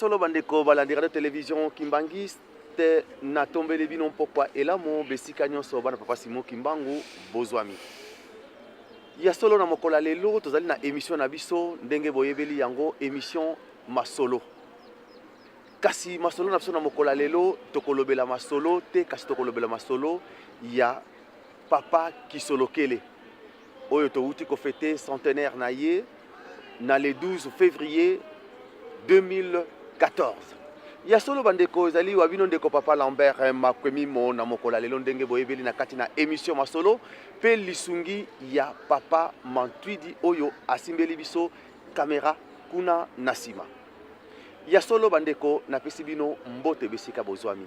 solo bandeko balandira de télévision Kimbangiste na tombele bino mpokwa elamo besika nyonso bana papa Simon Kimbangu bozwami. Ya solo na mokola lelo tozali na émission na biso ndenge boyebeli yango émission masolo. Kasi masolo na biso na mokola lelo tokolobela masolo te kasi tokolobela masolo ya papa Kisolokele. Oyo touti ko fêter centenaire na ye na le 12 février 2014. Ya solo bandeko ezali wabino ndeko papa Lambert makwemi mo na mokola lelo ndenge boyebeli na kati na émission masolo pe lisungi ya papa Mantwidi oyo asimbeli biso kamera kuna nasima. Ya solo bandeko na pesi bino mbote besika bozwami.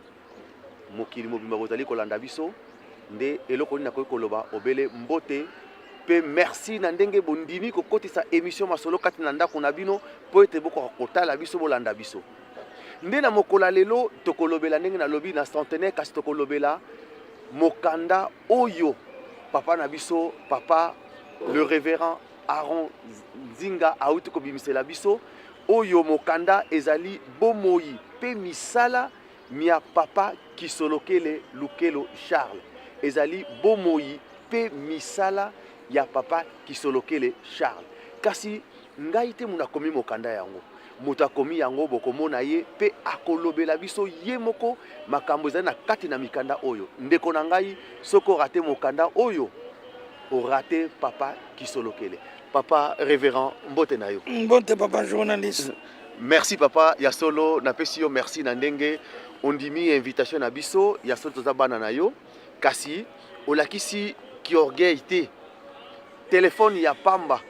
Mokili mobimba bozali kolanda biso nde eloko ni na koloba obele mbote pe merci na ndenge bondimi kokotisa émission masolo kati na ndako na bino po ete boko kotala biso bolanda biso. Nde na mokola lelo tokolobela ndenge na lobi na centenaire kasi tokolobela mokanda oyo papa na biso papa le révérend Aaron Nzinga auti ko bimisela biso oyo mokanda ezali bomoi pe misala mia papa Kisolokele Lukelo Charles ezali bomoi pe misala ya papa Kisolokele Charles. Kasi ngai te muna komi mokanda yango. Muta komi yango bokomona ye pe akolobela biso ye moko makambo ezali na kati na mikanda oyo. Ndeko na ngai soko rate mokanda oyo o rate papa Kisolokele. Papa révérend mbote na yo. Mbote papa journaliste. Merci papa ya solo na pesi yo merci na ndenge ondimi invitation na biso ya solo toza bana na yo kasi olakisi ki orgueil te téléphone ya pamba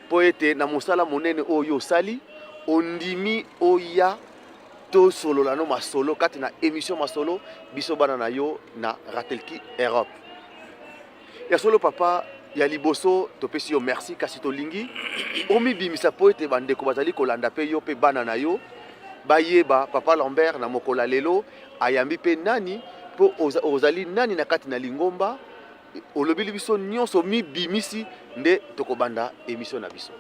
po ete na mosala monene oyo sali ondimi oya to solo la no masolo kati na émission masolo biso bana na yo na Ratelki Europe. Ya solo papa ya liboso to pesi yo merci kasi to lingi omi bimisa po ete bandeko bazali kolanda pe yo pe bana na yo bayeba papa Lambert na mokola lelo ayambi pe nani po ozali nani na kati na lingomba olobili biso nyonso mi bimisi nde tokobanda émission na biso.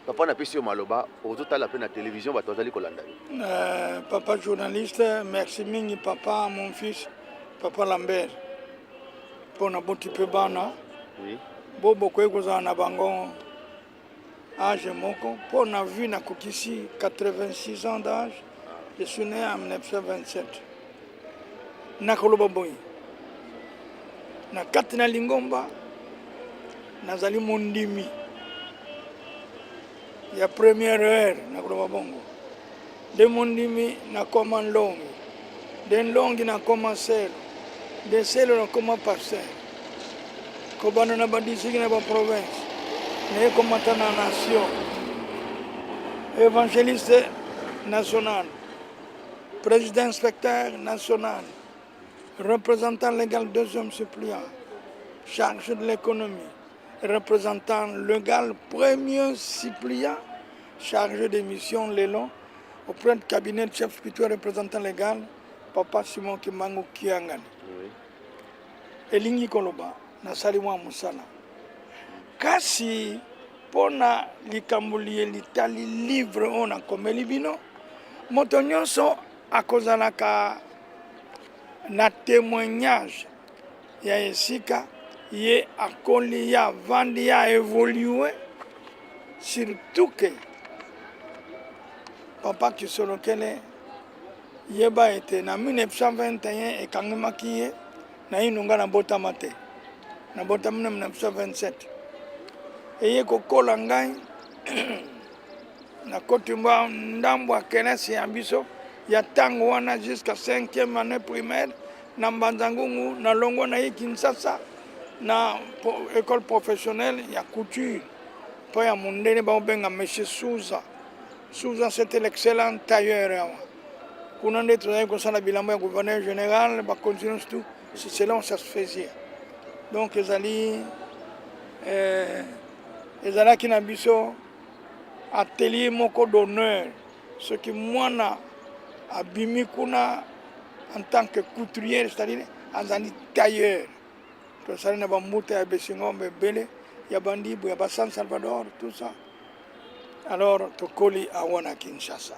Papa na pesi yo maloba ozotala pe na télévision bato bazali kolanda yo. Papa journaliste, merci mingi papa mon fils papa Lambert pona boti pe bana. Oui. Bobo kozala na bango âge moko pona vu na kokisi 86 ans d'âge. Je suis né en 1927. Nakoloba boy. Na kati na lingomba nazali mondimi ya première heure nakoloba bongo. De mondimi na koma longi. De longi na koma selo. De selo na koma parcelle. Kobana na bandisiki na ba province. Na koma tana nation. Évangéliste national. Président inspecteur national. Représentant légal deuxième suppléant, chargé de l'économie, représentant légal premier suppléant, chargé des missions Lélon, auprès du cabinet de chef spirituel représentant légal, papa Simon Kimbangu Kiangani. Elingi Koloba, na Salimwa Musala. Kasi, pona likambulie litali livre on a comme libino, motonyon so akozalaka na témoignage ya esika ye akoli ya vandi ya évolué surtout que papa Kisolokele yeba ete na 1921 ekangimaki ye na inunga na botama te na botama na 1927 eye kokola ngai na kotumba ndambo akenesi ya biso ya tango wana jusqu'à 5e année primaire na Mbanzangungu na longo na Kinshasa na école professionnelle ya couture po ya mundene ba obenga monsieur Souza. Souza c'était l'excellent tailleur. Kuna nde tozali kosala bilamba ya gouverneur général ba continuer tout selon ça se faisait. Donc ezali ezalaki na biso atelier moko d'honneur ce qui mwana abimi kuna en tant que couturier, c'est-à-dire azali tailleur. Tout ça, il y a Bambuta, il y a Bessingombe, Bele, il y a Bandibou, il y a San Salvador, tout ça. Alors, Tokoli a Wana Kinshasa.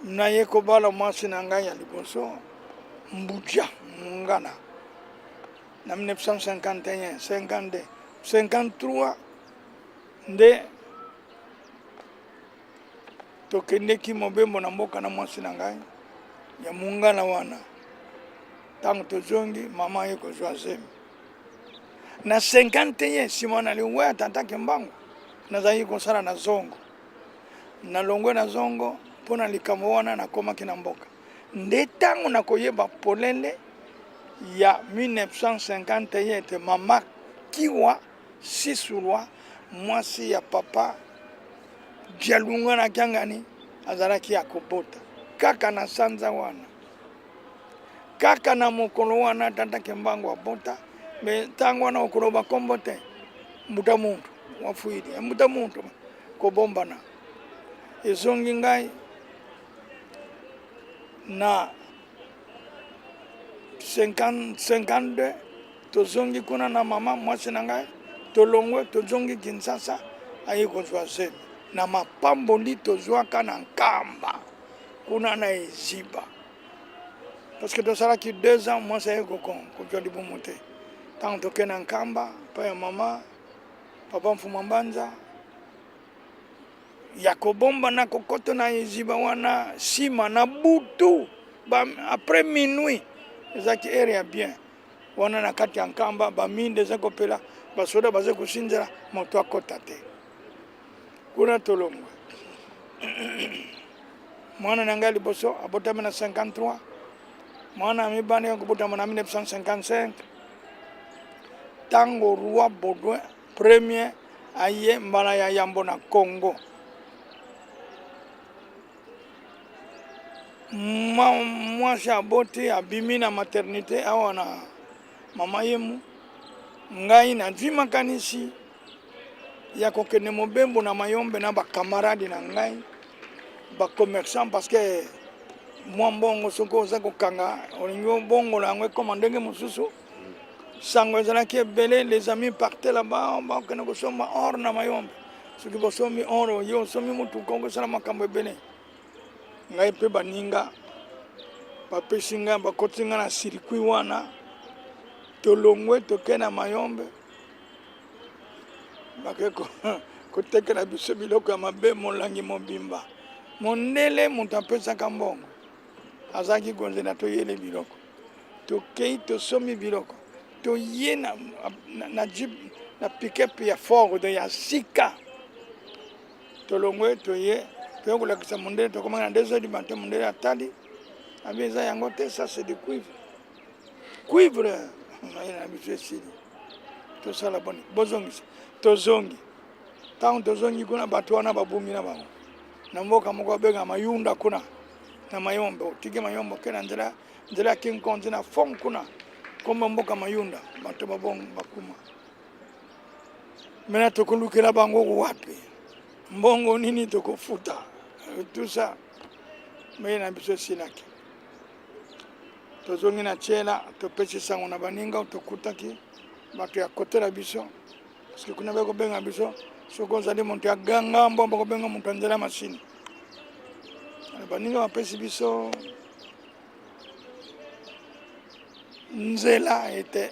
na ye kobala mwasi na ngai ya liboso Mbuja Mungana na 1951 52 53 nde tokendeki mobembo na mboka na mwasi na ngai ya Mungana wana ntango tozongi mama ye kozwa zemi na 51 nsima na lingwe ya tata Kimbangu nazalaki kosala na zongo na longwe na zongo mpo na likambo wana nakomaki na mboka nde ntango nakoyeba polele ya 1951 ete mama Kiwa Sisulwa mwasi ya papa Dialunga na Kiangani azalaki ya kobota kaka na sanza wana kaka na mokolo wana tata Kimbangu abota me ntango wana okolo bakombo te mbuta muntu wafuiri mbuta muntu kobombana ezongi ngai na 52 tozongi kuna na mama mwasi na ngai tolongwe tozongi Kinshasa ayi kozwa zemi na mapamboli tozwaka na Nkamba kuna na Eziba parce que tosalaki 2 ans mwasi ayi kozwa libumu te ntango toke na Nkamba pa ya mama papa Mfuma Mbanza ya kobomba na kokoto na Eziba wana sima na butu après minuit ezaki ere ya bien wana na kati ya Nkamba baminde eza kopela basoda baze kosinzela moto akota te kuna tolongwe mwana na ngai liboso abotami na 53 mwana ya mibale akobotama na 1955 ntango roi Baudouin premier aye mbala ya yambo na Congo mwasi aboti abimi na maternité awa na mama yemu ngai nazwi makanisi ya kokende mobembo na Mayombe na bakamaradi na ngai bacommerçant parce que mwa mbongo soko oza kokanga olingi bongola yango ekoma ndenge mosusu sango ezalaki ebele les amis partaient là-bas bakende kosomba or na Mayombe soki bosomi or ye osomi mutuka okosala makambo ebele ngai mpe baninga bapesi ngai bakoti ngai na circuit wana tolongwe toke na Mayombe bake kotekela biso biloko ya mabe molangi mobimba mondele moto apesaka mbongo azalaki konzela toyele biloko tokei tosomi biloko toye na jeep na pick-up ya Ford ya sika tolongwe toye toyokolakisa mondele tokomaka na 2h du matin mondele atali abi eza yango te ça c'est du cuivre na biso esili tosala boni bozongisa tozongi ntango tozongi kuna bato wana babumi na bango na mboka moko abenga Mayunda kuna na Mayombe otiki Mayombe oke na nzela ya King Kong na fond kuna komba mboka Mayunda bato babongo bakuma mena tokolukela bango wapi mbongo nini tokofuta tout ça mais na biso silaki tozongi na Tshela topesi sango na baninga tokutaki bato ya kote na biso parce que kuna bakobenga biso soki ozali moto ya ganga mbo bakobenga moto ya nzela masini baninga bapesi biso nzela ete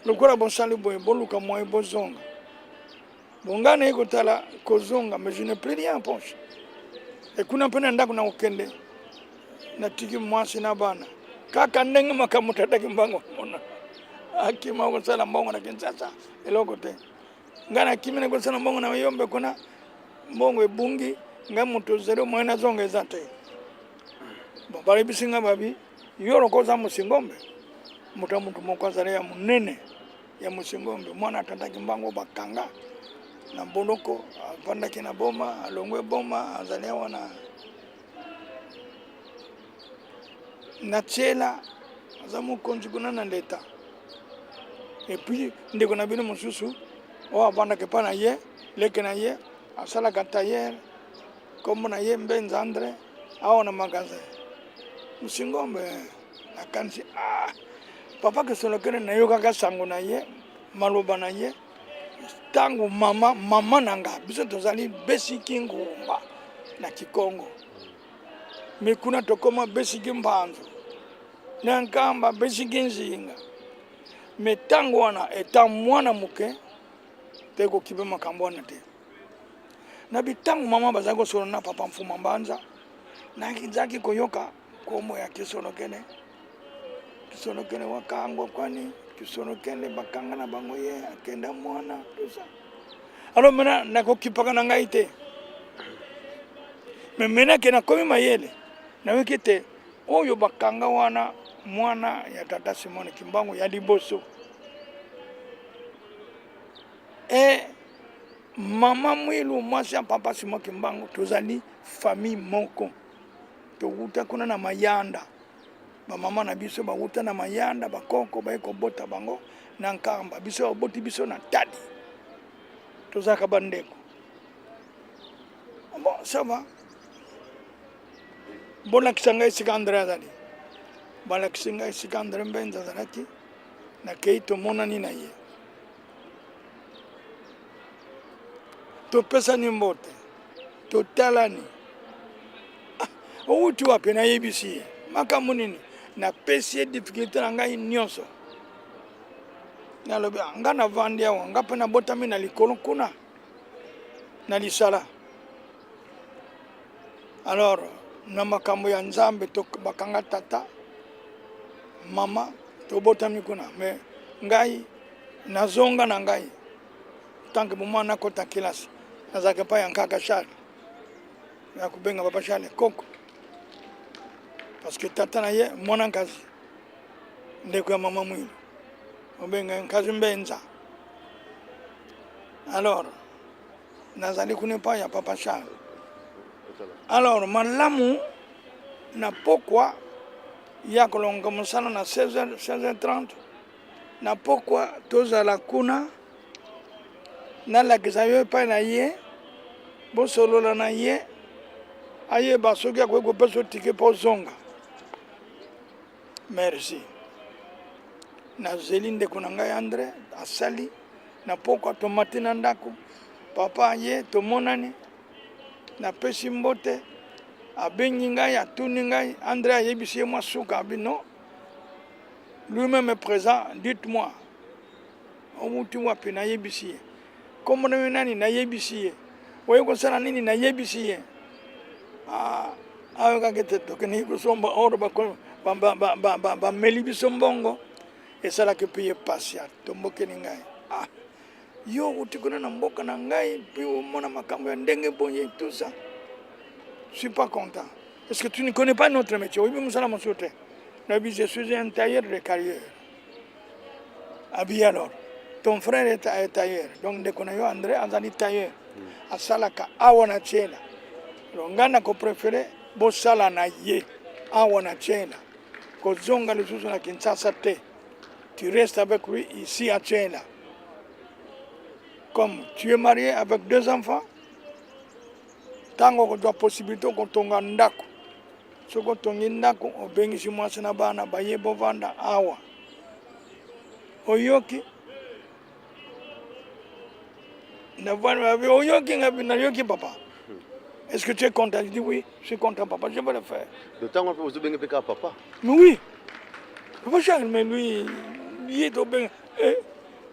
lokola bosali boye boluka moye bozonga bonga naye kotala kozonga mais je n'ai plus rien en poche ekuna mpe na ndako na kokende natiki mwasi na bana kaka ndenge makambo tata Kimbangu mona akima kosala mbongo na Kinshasa eloko te ngai nakimi na kosala mbongo na Mayombe kuna mbongo ebungi ngai moto zero moye nazonga eza te bon balebisi ngai babi yo lokoza Mosingombe moto ya moto moko azali ya monene ya Mosingombe mwana tata Kimbangu bakanga na boloko avandaki na boma alongwe boma azali awa na Tshela aza mokonzi kuna na leta epuis ndeko na bino mosusu oyo avandaka epa na ye leke na ye asalaka tailleur kombo na ye Mbenza Andre awa na magasin Mosingombe nakanisi papa kesolokele nayokaka sango na ye maloba na ye ntango mama na nga biso tozali besiki ngumba na Kikongo me kuna tokoma besigi mpanzo na nkamba besigi nzinga me tango wana eta mwana muke teko kibe makambo wana te na bitango mama bazago solo na papa mfuma mbanza na kinzaki koyoka komo ya kisono kene wakangwa kwani kisono kene bakanga na bango ye akenda mwana tusa alo mena nakokipaka na ngai te me mena kena komi mayele na wekete oyo bakanga wana mwana ya tata Simone Kimbangu ya liboso mama mwilu mwasi ya papa Simone Kimbangu tozali famille moko tokuta kuna na mayanda bamama na biso bakuta na mayanda bakoko bayeko bota bango na nkamba biso baboti biso na tadi tozaka bandeko bon ça va bolakisa ngai sika Andre azali balakisi ngai sika Andre Mbenza azalaki nakei tomonani na ye topesani mbote totalani outi wapi nayebisi ye makambo nini napesi ye difficulté na ngai nyonso nalobi nga navandi awa nga mpe nabotami na likolo kuna na lisala alors na makambo ya nzambe bakanga tata mama tobotami kuna me ngai nazonga na ngai tanke moma nakota kilasi nazalaka pa ya nkaka Charles ya kubenga papa Charles koko parce que tata na ye mwana nkazi ndeko ya mama mwilu obenga nkazi Mbenza alors nazali kunepa ya papa Charles alors malamu na pokwa ya kolonga mosala na 16h30 na pokwa tozala kuna nalakisa yo epai na ye bosolola na ye ayeba soki akoki kopesa tike mpo zonga merci nazeli ndeko na ngai Andre asali na pokwa tomati na ndako papa ye tomonani napesi mbote abengi ngai atuni ngai Andre ayebisi ye mwa suka abi non lui-même est présent dites-moi omuti wapi nayebisi ye kombo na nani nayebisi ye oye kosala nini nayebisi ye ayo kake te tokeni kosomba oro bameli biso mbongo esalaki mpe ye pasi atombokeli ngai yo uti kuna na mboka na ngai mpe omona makambo ya ndenge boye tout ça je suis pas content est-ce que tu ne connais pas notre métier oyebi mosala mosusu te nayebi je suis un tailleur de carrière abi alors ton frère est tailleur donc ndeko na yo André azali tailleur asalaka awa na tiela ngai nakopréféré bosala na ye awa na tiela kozonga lisusu na Kinshasa te tu restes avec lui ici à Tiela comme tu es marié avec 2 enfants tango kozwa possibilité kotonga ndako soki otongi ndako obengisi mwasi na bana baye bovanda awa oyoki oyoki nayoki papa est-ce que tu es content? Je dis oui, je suis content papa, je vais le faire. De temps on peut vous benga peka papa. Mais oui. Papa Charles mais lui il est au benga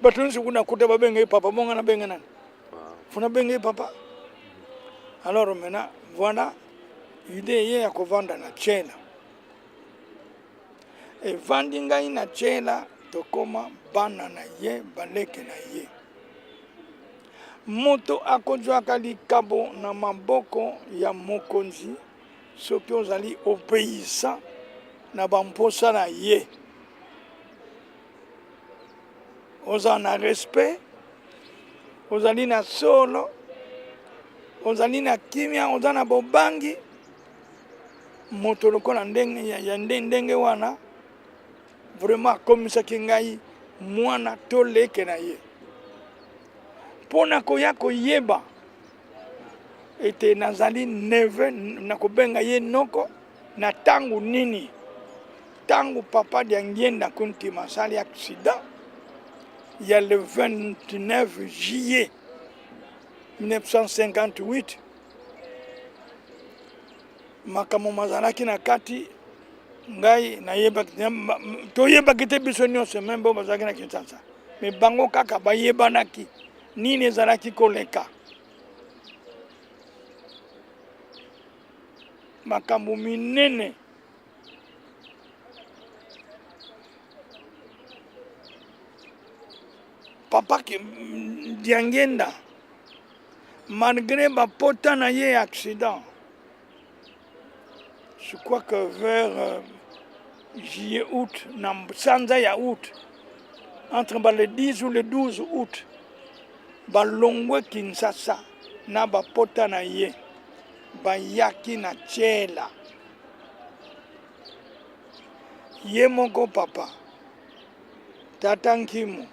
batun se kuna kuta babenga papa monga na benga nani. Funa benga papa. Alors maintenant voilà idée ye ya kovanda na Tiela. Et vandi ngai na Tiela tokoma bana na ye baleke na ye. Moto akozwaka likabo na maboko ya mokonzi soki ozali obéissant na bamposa na ye ozali na respect ozali na solo ozali na kimia ozali na bobangi moto lokola ndenge ya ndenge wana vraiment akomisaki ngai mwana toleke na ye pona koya koyeba ete nazali neve nakobenga ye noko na tangu nini tangu papa dia ngenda kunti masali accident il y a le 29 juillet 1958 makambo mazalaki na kati ngai toyebaki te biso nyonso me mbo bazalaki na Kinshasa me bango kaka bayebanaki nini ezalaki koleka makambo minene papa Diangenda malgré bapota na ye accident. Je crois que vers juillet, août, sanza ya août, entre le 10 ou le 12 août, balongwe Kinshasa na bapota na ye, bayaki na tchela. Ye moko papa, tata Nkimu,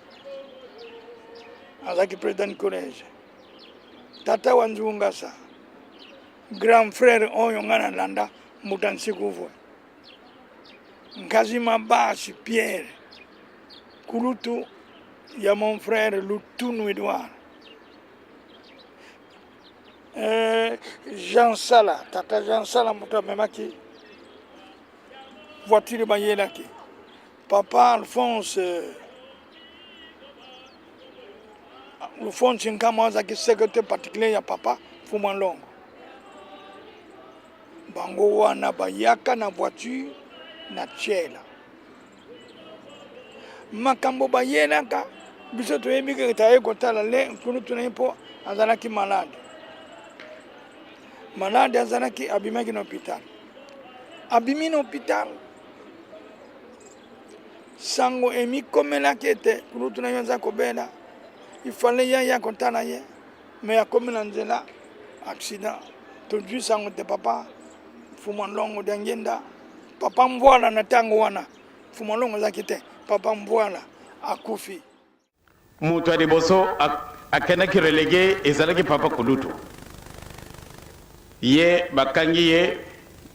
azaki président collège, tata Wanzungasa, grand frère oyo ngana landa, Mutansikuvwe, Nkazima Basi Pierre, Kulutu ya mon frère Lutunu Edouard, Jean Sala, tata Jean Sala muta memaki voiture bayelaki, papa Alphonse Nkama azaki secrétaire particulier ya papa Fumanlongo. Bango wana bayaka na voiture na tchela. Makambo bayelaka biso toyebi ke taye kotala le kunu tunayi po azalaki malade. Malade azalaki abimaki na hôpital. Abimi na hôpital. Sango emi komelaki ete kunu tunayi aza kobela. Il fallait ya kotala ye. Mais ya komela nzela accident. Todui sango te papa Fumanlongo Diangenda papa Mbwala na tango wana Fumanlongo zaki te papa Mbwala akufi mutu ya liboso akenaki relege ezalaki papa Kulutu ye bakangi ye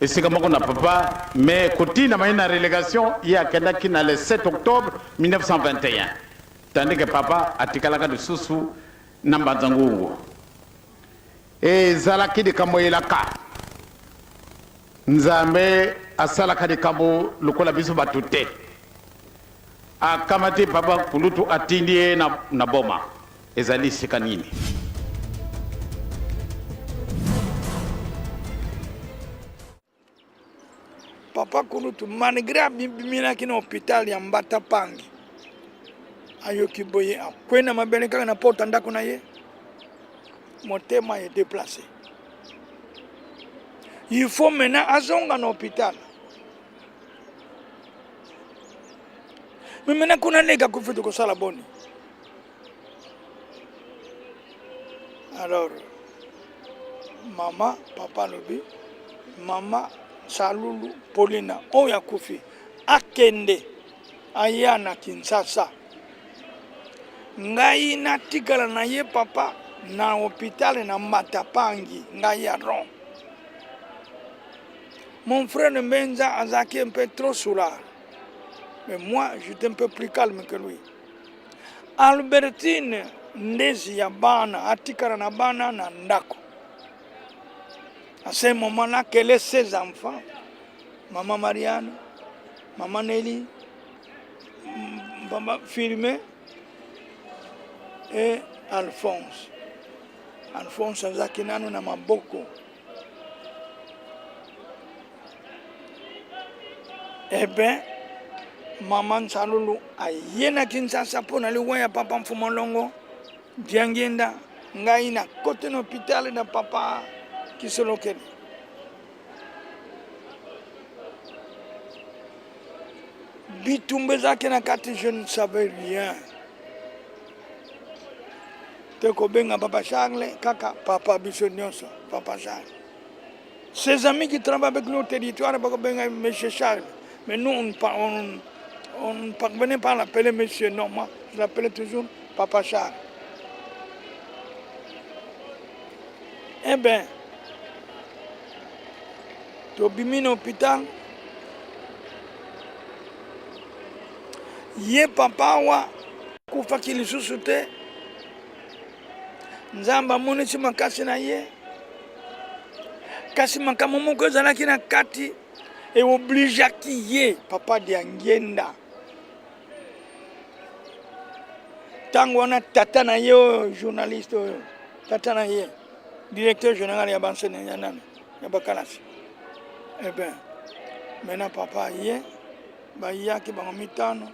esika moko na papa mais kotina mai na relégation ye akendaki na le 7 octobre 1921 tandis que papa atikalaka lisusu na Mbanzangungu ezalaki likambo elaka Nzambe asalaka likambo lokola biso bato te akamati papa Kulutu atindi ye na boma ezali sika nini papa Kulutu malgré abiminaki na hôpital ya Mbata Pangi ayoki boye akwena mabele kaka na porta ndako na ye motema est déplacé. Il faut maintenant azonga na hôpital. Mais maintenant kuna lega kufito ko sala boni. Alors mama papa lobi mama Salulu Paulina oya kufi akende ayana Kinshasa. Ngai natikala na ye papa na hôpital na Mbata Pangi ngai ya Ron. Mon frère Mbenza azaki un peu trop soulard. Mais moi, j'étais un peu plus calme que lui. Albertine Ndezi ya bana, atikara na bana na ndako. À ce moment-là, qu'elle ait ses enfants, maman Marianne, maman Nelly, maman Firmé et Alphonse. Alphonse azaki nanu na maboko. Eh bien, maman Salulu ayena Kinshasa po na liwa ya papa Fumanlongo Diangenda ngai na kote na hôpital na papa Kisolokeli. Bitumbe zake na kati je ne savais rien. Te kobenga papa Charles kaka papa Bissonioso papa Charles. Ses amis qui travaillent avec nous au territoire kobenga M. Charles. Mais nous, on ne parvenait pas à l'appeler monsieur. Non, moi, je l'appelais toujours Papa Charles. Eh bien, tobimi na hôpital, ye papa wa kufaki lisusu te, Nzamba amonisi makasi na ye, kasi makambo moko ezalaki na kati eobligeaki ye Papa Diangenda ntango wana tata na ye oyo journaliste oyo tata na ye directeur général ya bansene ya nani ya bakalasi ben maintenant papa ye bayaki bango mitano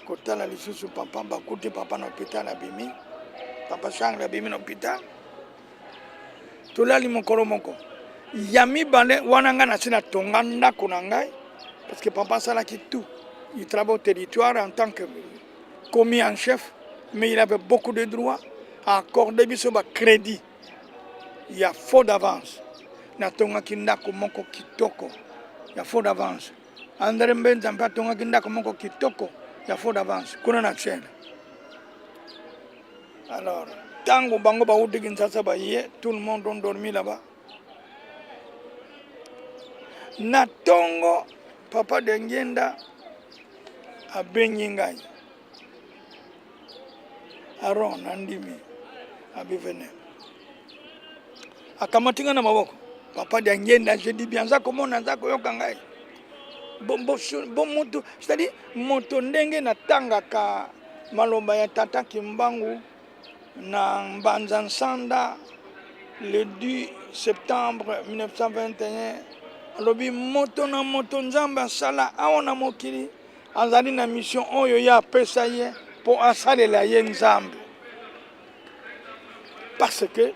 kotala lisusu papa bakuti papa na hôpital abimi papa Charles abimi na hôpital tolali mokolo moko ya mibale wana nga nasi na tonga ndako na ngai parce que papa asalaki tout il travaille au territoire en tant que commis en chef mais il avait beaucoup de droits à accorder biso ba crédit il y a faux d'avance na tongaki ndako moko kitoko ya faux d'avance André Mbenza mpe atongaki ndako moko kitoko ya faux d'avance kuna na chaîne. Alors tango bango bauti Kinshasa baye tout le monde ont dormi là-bas na tongo Papa Diangenda abengi ngai aron andimi abivene akamatinga na maboko Papa Diangenda je dis bien ça comment on za koyoka ngai bon moto c'est-à-dire moto ndenge na tangaka maloba ya tata Kimbangu na Mbanza Nsanda le 10 septembre 1921 alobi moto na moto nzambe asala aona mokili azali na mission oyo ya pesa ye pour asalela ye nzambe parce que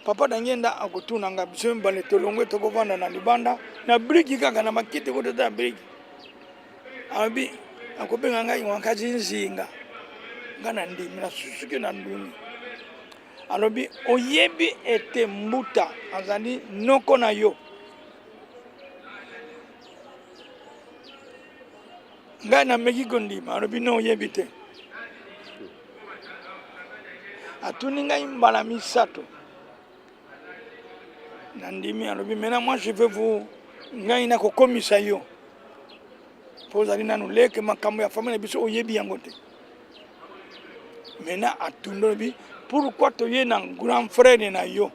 Papa Diangenda akotuna nga biso mbale tolongwe tokovanda na libanda na briki kaka na makiti ko tata briki abi akobenga ngai wakazi nzinga ngana ndimi na susuke na ndumi alobi oyebi ete mbuta azali noko na yo ngai na meki kondima alobi no oyebi te atuni ngai mbala misato nandimi alobi maintenant moi je veux vous ngai na kokomisa yo po zali nanu leke makambo ya famille biso oyebi yango te maintenant atundolobi pourquoi toye na grand frère na yo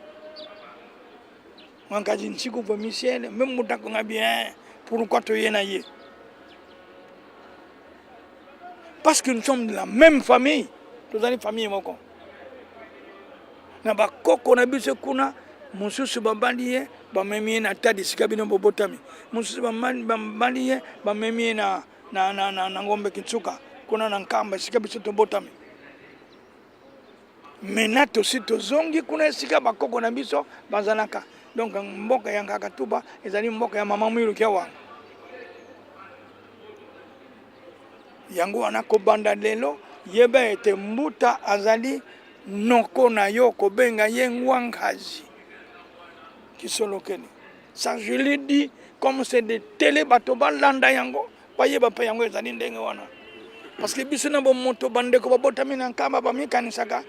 wankaji nsiku po Michel même mutako nga bien pourquoi toye na ye parce que nous sommes de la même famille tozali famille moko na bakoko na biso kuna mususu babandi ye bamemi na tadi sikabino bobotami mususu bambandi ye bamemi na ngombe kitsuka kuna na nkamba sikabiso tobotami mena tosi tozongi kuna sika bakoko na biso bazalaka donc mboka ya Ngakatuba ezali mboka ya mama mwilu kia wangu yango wana kobanda lelo yeba ete mbuta azali noko na yo kobenga ye ngwangazi kisolokeni ça je l'ai dit comme c'est de télé bato balanda yango bayeba pa yango ezali ndenge wana parce que biso na bo moto bande ko babotami na nkamba bamikanisaka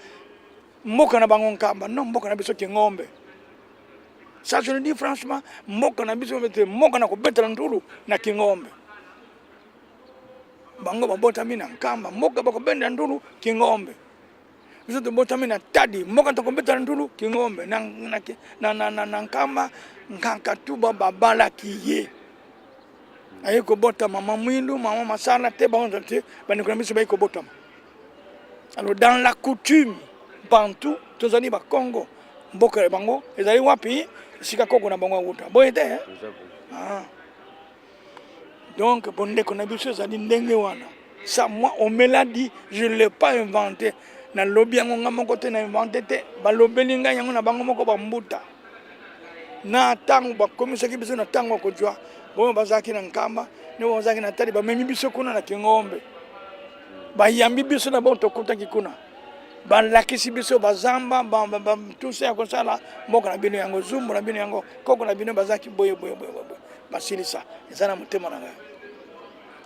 mboka na bango nkamba non mboka na biso ki ngombe ça je le dis franchement mboka na biso mboka na kobetela ndulu na kingombe bango babotami na nkamba mboka bakobenda ndulu kingombe biso tobotami na tadi mboka tokobetela ndulu kingombe na nkamba Ngakatuba babalaki ye aye kobota mama mwilu mama masala te bango te bandeko biso baye kobotama. Alors dans la coutume bantu tozali ba Congo mboka bango ezali wapi sika koko na bango wuta boye te donc bondeko na biso ezali ndenge wana ça moi on me l'a dit je l'ai pas inventé na lobi yango nga moko te na inventé te balobeli nga yango na bango moko bambuta na tango bakomisaki biso na tango kojwa boyo bazaki na nkamba ne bazaki na tali bamemi biso kuna na kingombe bayambi biso na bonto kutaki kuna balakisi biso bazamba tout ça kosala mboka na bino yango zumbu na bino yango koko na bino bazaki boye basilisa ezana mutema na ngai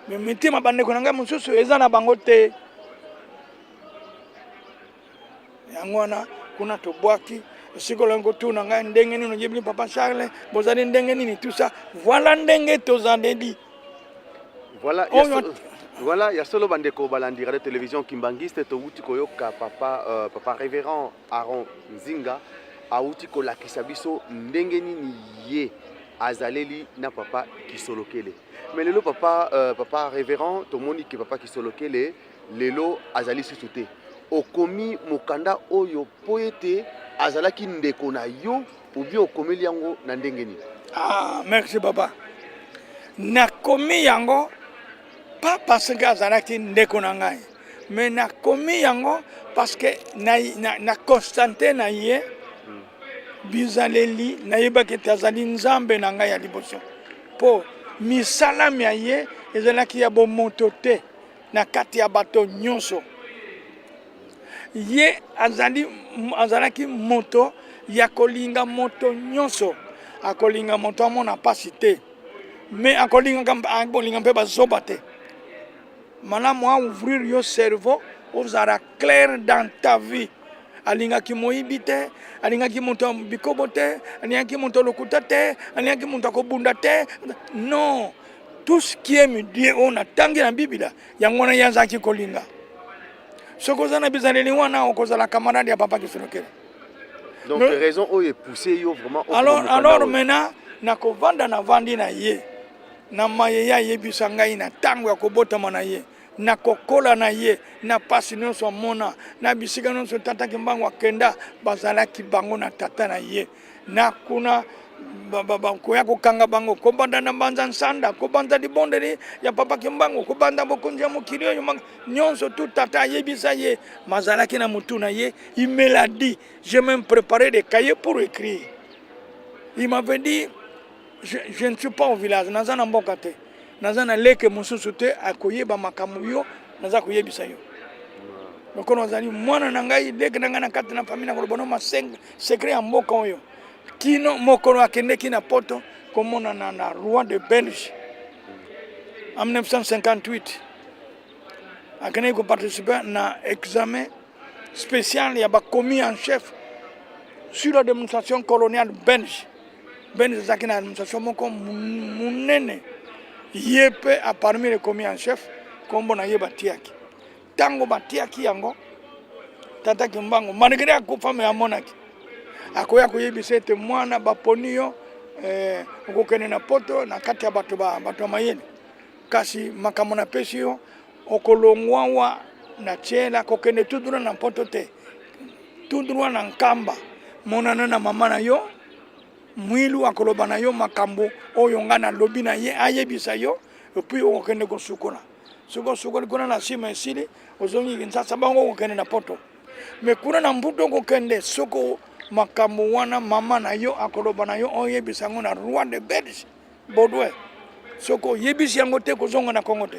mais mutema bandeko na ngai mususu ezana bango te yango na kuna tobwaki sikolango tu na ngai ndenge nini oyebi Papa Charles bozali ndenge nini tout ça voilà ndenge tozandeli voilà voilà ya solo bandeko balandi radio télévision kimbangiste to wuti koyoka papa révérend Aaron Nzinga auti kolakisa biso ndenge nini ye azaleli na papa Kisolokele. Mais lelo papa révérend tomoni ke papa Kisolokele lelo azali susuté okomi mokanda oyo poete azalaki ndeko na yo ou bien okomeli yango na ndenge nini? Ah, merci papa. Nakomi yango pas parce que azalaki ndeko na ngai, mais nakomi yango parce que na constaté na ye bizaleli nayebaki ete azali nzambe na ngai ya liboso mpo misalami ya ye ezalaki ya bomoto te na kati ya bato nyonso. Ye azalaki moto ya kolinga moto nyonso, akolinga moto amona pasi te, mais akolinga mpe bazoba te. Malamu a ouvrir yo cerveau ozala clair dans ta vie. Alingaki moyibi te, alingaki moto bikobo te, alingaki moto lokuta te, alingaki moto kobunda te. Non, tout ce qui est Dieu on a tangi na Bible yango na yazaki kolinga. Sokozana bizaleli wana okozala camarade ya papa Kisolokele. Donc raison oyo poussé yo vraiment. Alors maintenant nakovanda na vandi na ye. Na maye ya yebisa ngai na tango ya kobotama na ye. Na kokola na ye na pasi nyonso mona na bisika nyonso tata kimbango akenda bazalaki bango na tata na ye na kuna koya kokanga bango kobanda na banza nsanda kobanda libondeli ya papa kimbango kobanda bokonzi ya mokili oyo nyonso tout tata yebisa ye mazalaki na mutu na ye. Il me l'a dit, j'ai même préparé des cahiers pour écrire. Il m'avait dit je ne suis pas au village naza na mboka te naza na leke mosusu te akoyeba makambo yo naza koyebisa yo. Lokono azali mwana na ngai leke na ngai na kati na famille na kolobono ma secret ya mboka oyo kino mokolo akendeki na poto komona na roi de Belge en 1958 akendeki koparticiper na examen spécial ya bakomi en chef sur la démonstration coloniale belge. Ben ezaki na administration moko munene ye pe a parmi les commis en chef kombo na ye batiaki tango batiaki yango tata Kimbango malgré akufa me amonaki akoya koyebisa ete mwana baponi yo okokende na poto na kati ya bato mayele kasi makambo na pesi yo okolongwawa na chela kokende tudura na poto te tudura na nkamba monana na mama na yo mwilu akoloba na yo makambo oyo nga na lobi na ye ayebisa yo epuis okokende kosukola sukoli kuna na nsima esili ozongi Kinshasa bango okokende na poto me kuna na mbuto okokende soko makambo wana mama na yo akoloba na yo oyebisa yango na roi de Belge Baudouin soko yebisi yango te kozonga na Kongo te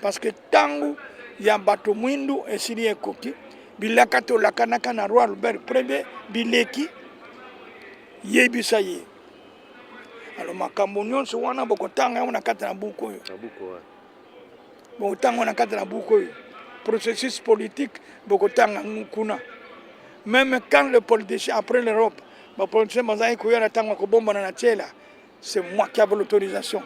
parce que tangu ya bato mwindu esili ekoki bilaka to lakanaka na roi Albert Premier bileki yebisa ye. Alors makambo nyonso wana bokotanga yango na kati na buku oyo. Bokotanga na kati na buku oyo. Processus politique bokotanga kuna. Même quand le politicien après l'Europe, le politicien bazai koya na tango ko bomba na tchela, c'est moi qui avais l'autorisation.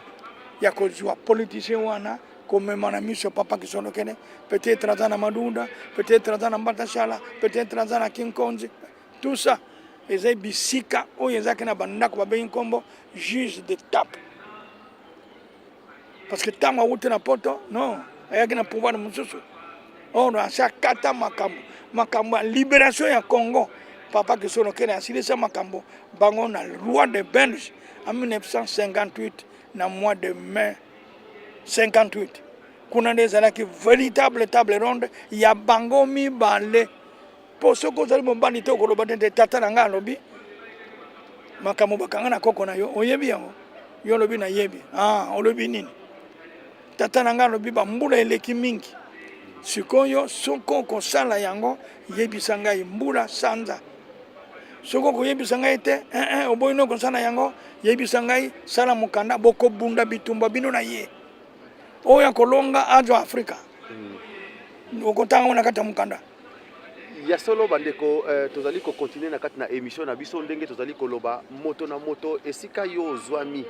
Ya ko jwa politicien wana comme mon miso papa Kisolokele, peut-être Razana Madunda, peut-être Razana Mbatashala, peut-être Razana Kinkonzi, tout ça. Ezai bisika oyo ezaki na bandako babengi kombo juge d'étape. Parce que tango awuti na poto non ayaki na pouvoir mosusu oyo asakata makambo ya libération ya Congo papa Kisolokele asilisa makambo bango na roi de Belge en 1958 na mois de mai 58 kuna nde ezalaki véritable table ronde ya bango mibale. Pour ce que vous avez dit, vous avez dit, tata nanga lobi, makambo bakanga na koko na yo, oyebi yango, yo lobi na yebi, olobi nini. Tata nanga lobi ba mbula eleki mingi. Sikoyo soko kosala yango yebisa ngai mbula sanza. Soko koyebisa ngai te, oboyino kosala yango yebisa ngai sala mukanda boko bunda bitumba bino na ye. Oya kolonga ajo Afrika. Okotanga na kata mukanda. Ya solo bandeko tozali ko continuer na kati na émission na biso ndenge tozali koloba moto na moto esika yo zwami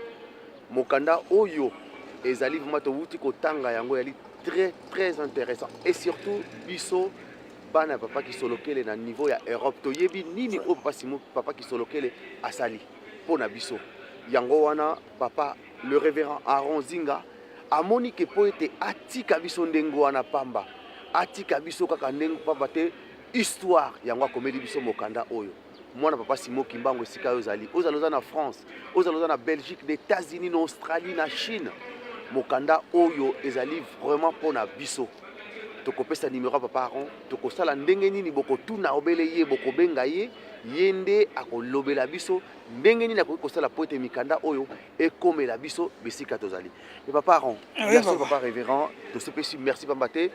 mokanda oyo ezali vraiment to wuti ko tanga yango yali très intéressant et surtout biso bana papa Kisolokele na niveau ya Europe toyebi nini o papa Kisolokele asali pona biso yango wana papa le révérend Aaron Zinga amoni ke po ete atika biso ndengo wana pamba atika biso kaka ndengo pamba te histoire yango akomeli biso mokanda oyo mwana papa Simon Kimbangu esika ozali na France ozali na Belgique, les États-Unis, na Australie, na Chine mokanda oyo ezali vraiment pona biso tokopesa numéro papa Aaron tokosala ndenge nini bokotuna obele ye bokobenga ye yende akolobela biso ndenge nini akosala po ete mikanda oyo ekomela biso bisika tozali mais papa Aaron merci papa révérend tosepesi merci pambate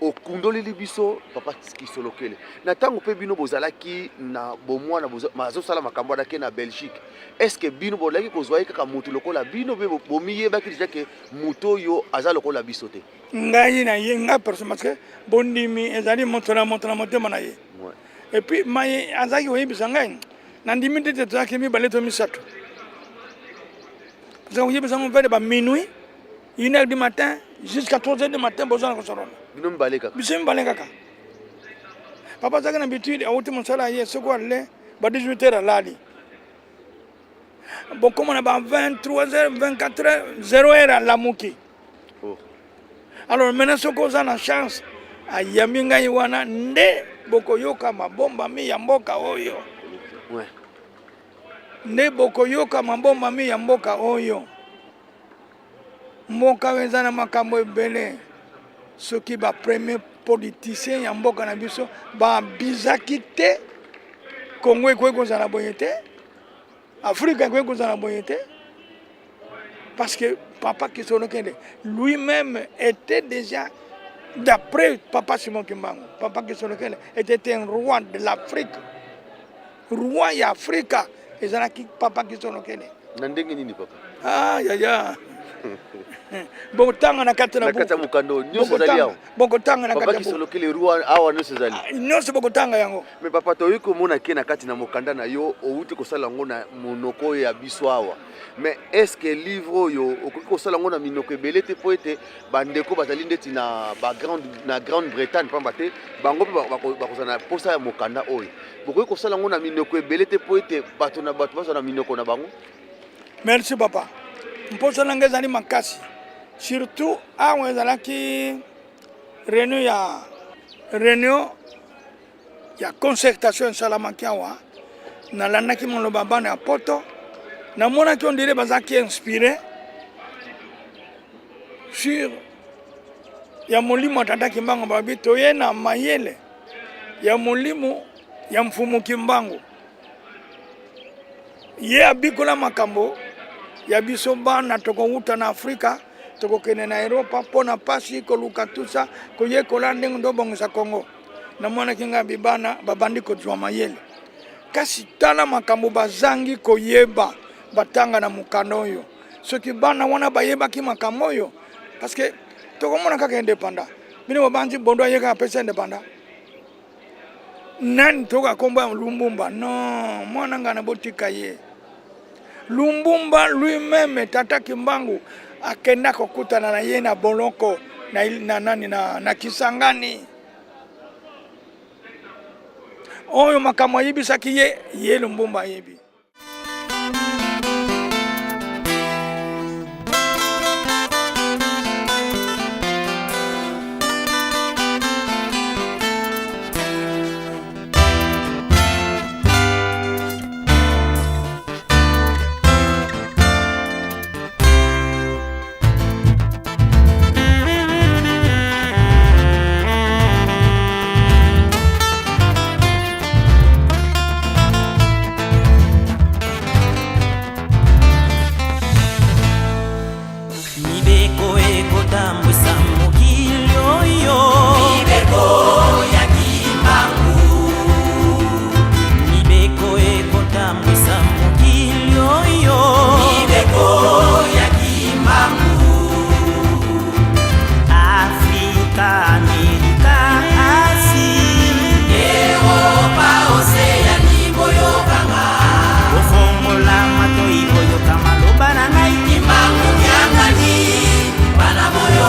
okundoleli biso papa Kisolokele na tango pe bino bozalaki na bomwana mazosala makambo adake na Belgique est-ce que bino bolaki kozwa kaka mutu lokola bino be bomiyebaki déjà que muto yo aza lokola biso te ngai na ye nga personne parce que bondimi ezali motona motema na ye et puis mai azaki oyebisa ngai na ndimi te tozaki mibale to misato parce que oyebisa mo vers minuit 1h du matin jusqu'à 3h du matin bozana ko sorona bino mbaleka kaka papa zaka na habitude awuti mosala ye soko alle ba 18h alali bon comme on a 23h 24h 0h la muki alors maintenant soko za na chance ayami ngai wana nde bokoyoka mabomba mi ya mboka oyo nde bokoyoka mabomba mi ya mboka oyo mboka weza na makambo ebele soki ba premier politicien ya mboka na biso ba bizaki te Congo ekozala boye te Afrique ekozala boye te parce que papa Kisolokele lui-même était déjà d'après papa Simon Kimbangu papa Kisolokele était un roi de l'Afrique roi ya Afrika ezalaki papa Kisolokele na ndenge nini papa ya bokotanga na kati na mukando nyonso zali awo bokotanga na kati papa Kisolokele roi awa nyonso zali nyonso bokotanga yango mais papa to yiko mona ke na kati na mokanda na yo outi kosala ngo na monoko ya biso awa mais est-ce que livre yo okoki kosala ngo na minoko ebele te po ete bandeko bazali ndeti na Grande-Bretagne pamba te bango mpe bakozala na posa ya mokanda oyo bokoki kosala ngo na minoko ebele te po ete bato bazala na minoko na bango merci papa mposa nanga ezali makasi surtout awa ezalaki réunion ya concertation esalamaki awa nalandaki moloba bana ya poto namonaki ondire bazalaki inspiré sur ya molimo tata Kimbangu babi toye na mayele ya molimo ya mfumu Kimbangu ye abikola makambo ya biso bana tokouta na Afrika tokokene na Europa pona pasi koluka tusa koyekola ndenge ndo bongisa Congo namonaki nga bibana babandi kozwa mayele kasi tala makambo bazangi koyeba batanga na mukanda oyo soki bana wana bayebaki makambo oyo parce que tokomona kaka indépendant bino babanzi bondo ayeka apesa indépendant nani toka komba Lumbumba non mwana ngana botika ye Lumbumba lui-même tata Kimbangu akenda kokutana na ye na Boloko na Kisangani oyo makambo ayebisaki ye Lumbumba ayebi Kimbangu nyangani, bana moyo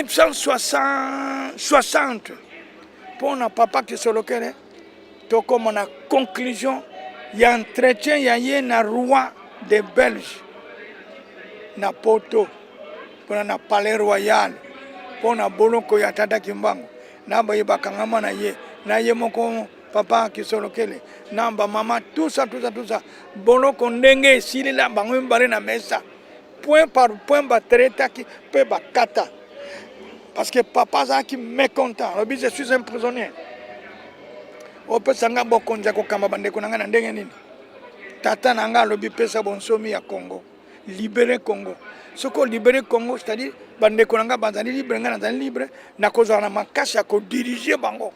1960 pour na papa Kisolokele to comme na conclusion il y a entretien ya ye na roi des Belges na Porto pour na palais royal pour na boloko ya tata Kimbangu na ba bakangama na ye moko papa Kisolokele na ba mama tout ça boloko ndenge esili la bango mbare na mesa point par point ba traita ki pe ba kata parce que papa a qui mécontent je suis un prisonnier ope sanga bokonja ko kamba bande ko nanga na ndenge nini tata nanga lobi pesa bonsomi ya Congo libérer Congo soko libérer Congo c'est-à-dire bande ko nanga banzali libre nga na libre na kozala na makasi ya ko diriger bango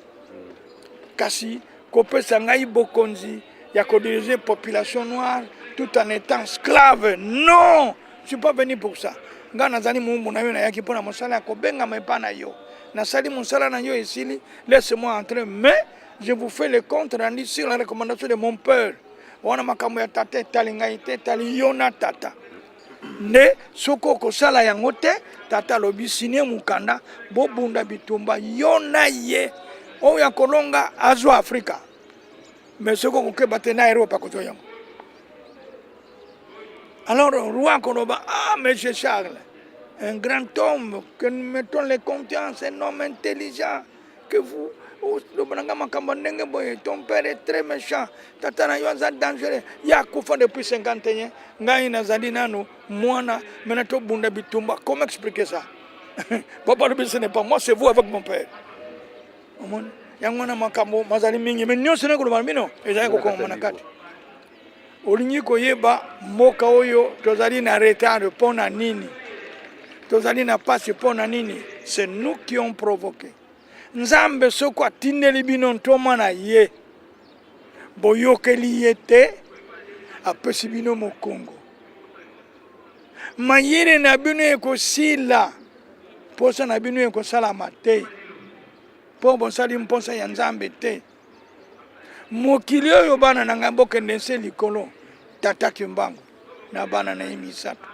kasi ko pesa ngai bokonzi ya ko diriger population noire tout en étant esclave. Non, je suis pas venu pour ça. Nga nazali mumbu na yo na yaki pona mosala ko benga mepa na yo na sali mosala na yo esili, laisse-moi entrer, mais je vous fais le compte rendu sur la recommandation de mon père. Wana makambo ya tata talinga ite tali yona tata ne soko ko sala yango te tata lobi signe mukanda bo bunda bitumba yona ye o ya kolonga azo Afrika mais soko ko ke batena Europe ko to yango. Alors roi Koloba, ah monsieur Charles, un grand homme que nous mettons les confiances, un homme intelligent que vous ton père est très méchant. Tatana yoza dangereux. Ya kufa depuis 51 ans. Ngai nazali nano mwana menato bunda bitumba. Comment expliquer ça? Papa le ce n'est pas moi, c'est vous avec mon père. Omon yangwana makambo mazali mingi mais nyo sene ko mino ezali ko ko manakati. Olingi koyeba moka oyo tozali na retard pona nini? Tozali na passe pona nini? C'est nous qui ont provoqué. Nzambe soko atindeli bino ntoma na ye boyokeli ye te apesi bino mokongo mayele na bino ekosila posa na bino ekosalama te mpo bosali mposa ya Nzambe te mokili oyo bana na ngai bokende nse likolo tata Kimbangu na bana na ye misato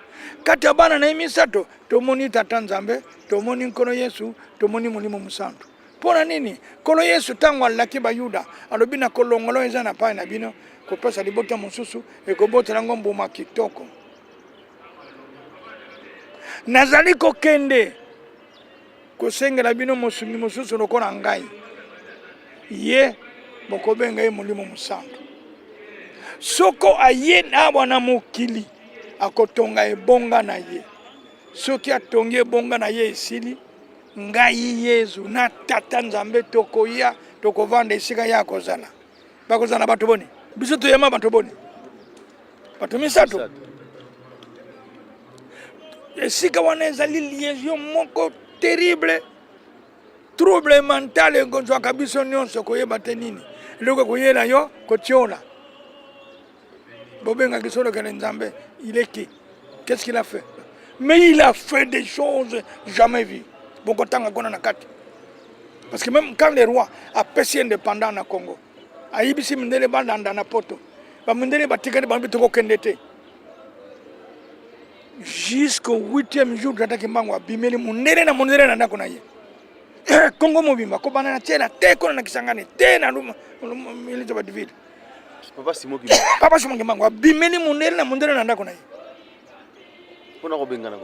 kati ya bana na ye misato tomoni tata Nzambe tomoni nkolo Yesu tomoni molimo mosantu. Pona nini kolo Yesu tango alaki bayuda alobi na kolongolo eza na pai na bino kopesa libota mosusu ekobotela ngo mbuma kitoko nazali kokende kosengela bino mosungi mosusu lokola ngai ye bokobenga ye molimo mosantu soko aye na bwana mokili akotonga ebonga na ye soki atongi ebonga na ye esili ngai Yesu na tata Nzambe tokoya tokovanda esika ya kozala bakozala bato boni biso toyema bato boni bato misato esika wana ezali liaison moko terrible trouble mental ekozwaka biso nyonso koyeba te nini eloko koyela yo kotiola bobenga Kisolokele Nzambe il est qui? Qu'est-ce qu'il a fait? Mais il a fait des choses jamais vues. Parce que même quand les rois a passé indépendant na Congo, a ibisi mindele bandanda na poto, ba mindele batika de bambi toko kendete. Jusqu'au 8e jour de Tata Kimbangu abimeli mundele na ndako na ye. Congo mobimba ko banana tela te ko na Kisangani te na milito ba David. Papa Simon Kimbangu abimeli mundele na ndako na ye.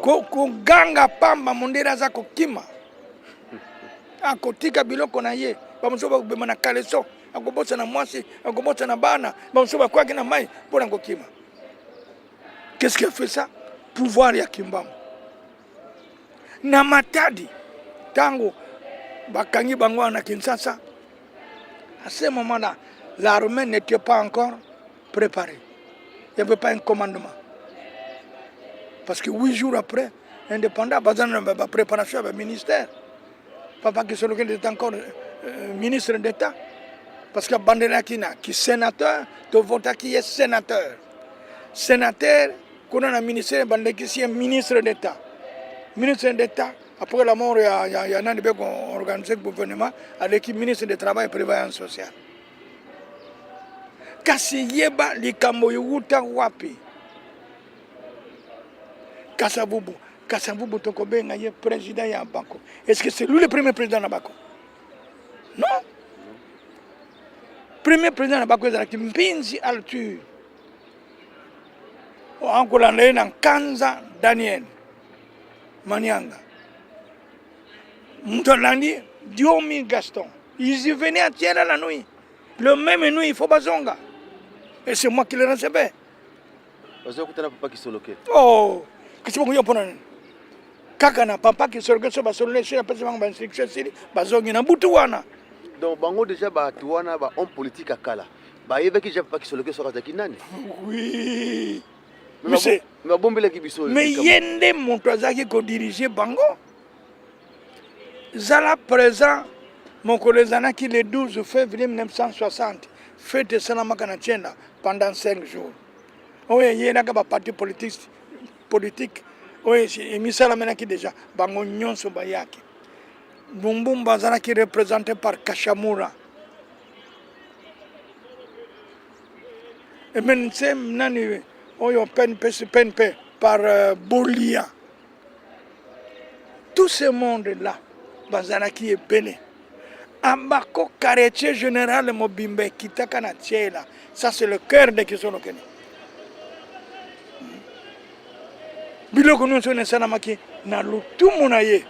Ko ganga pamba mundele za kokima. Akotika biloko na ye bamusoba kubema na kaleso akobotsa na mwasi akobotsa na bana bamusoba kwa kina mai pona ngokima. Qu'est-ce qui a fait ça? Pouvoir ya Kimbangu na Matadi tango bakangi bango na Kinshasa. À ce moment-là l'armée n'était pas encore préparée, il n'y avait pas un commandement parce que 8 jours après indépendant bazana ba préparation ba ministère. Papa Kisolokele était encore ministre d'État. Parce que Bandela Kina, qui est sénateur, de voter qui est sénateur. Sénateur, qu'on a un ministère, Bandela qui est ministre d'État. Ministre d'État, après la mort, il y a un qui a organisé le gouvernement à l'équipe ministre du Travail et Prévoyance sociale. Kasi yeba likambo yuta wapi. Kasabubu. Kasavubu Tokobenga est président ya Bako. Est-ce que c'est lui le premier président de Bako? Non. Premier président de Bako est Mpinzi Altu. Angola na Kanza Daniel Manianga. Mtolandi Diomi Gaston. Ils y venaient à Tiena la nuit. Le même nuit, il faut bazonga. Et c'est moi qui le recevais. papa qui soloke. Oh, qu'est-ce que vous avez? Kakana papa qui soloke sur basolo chez la personne en instruction bazongi na butuwana. Donc bango déjà batuwana ba homme politique akala. Ba yebe ki papa qui soloke sur ataki nani? Oui. Mais bombele ki biso. Mais yende moto azaki ko diriger bango. Zala présent mon collègue qui le 12 février 1960 fête Salamaka na Tienda pendant 5 jours. Oui, il y a un parti politique. Oui, il y a un qui déjà. Bango Nyonso Bayaki. Bumbum Bazana qui est représenté par Kashamura. Et même c'est Nani, PNP par Bolia. Tout ce monde-là, Bazana qui est béni. Ambako quartier général Mobimbe Kitaka na Tiela. Ça c'est le cœur de Kisono Kenya. Biloko nous sommes sanamaki na lutumu na ye.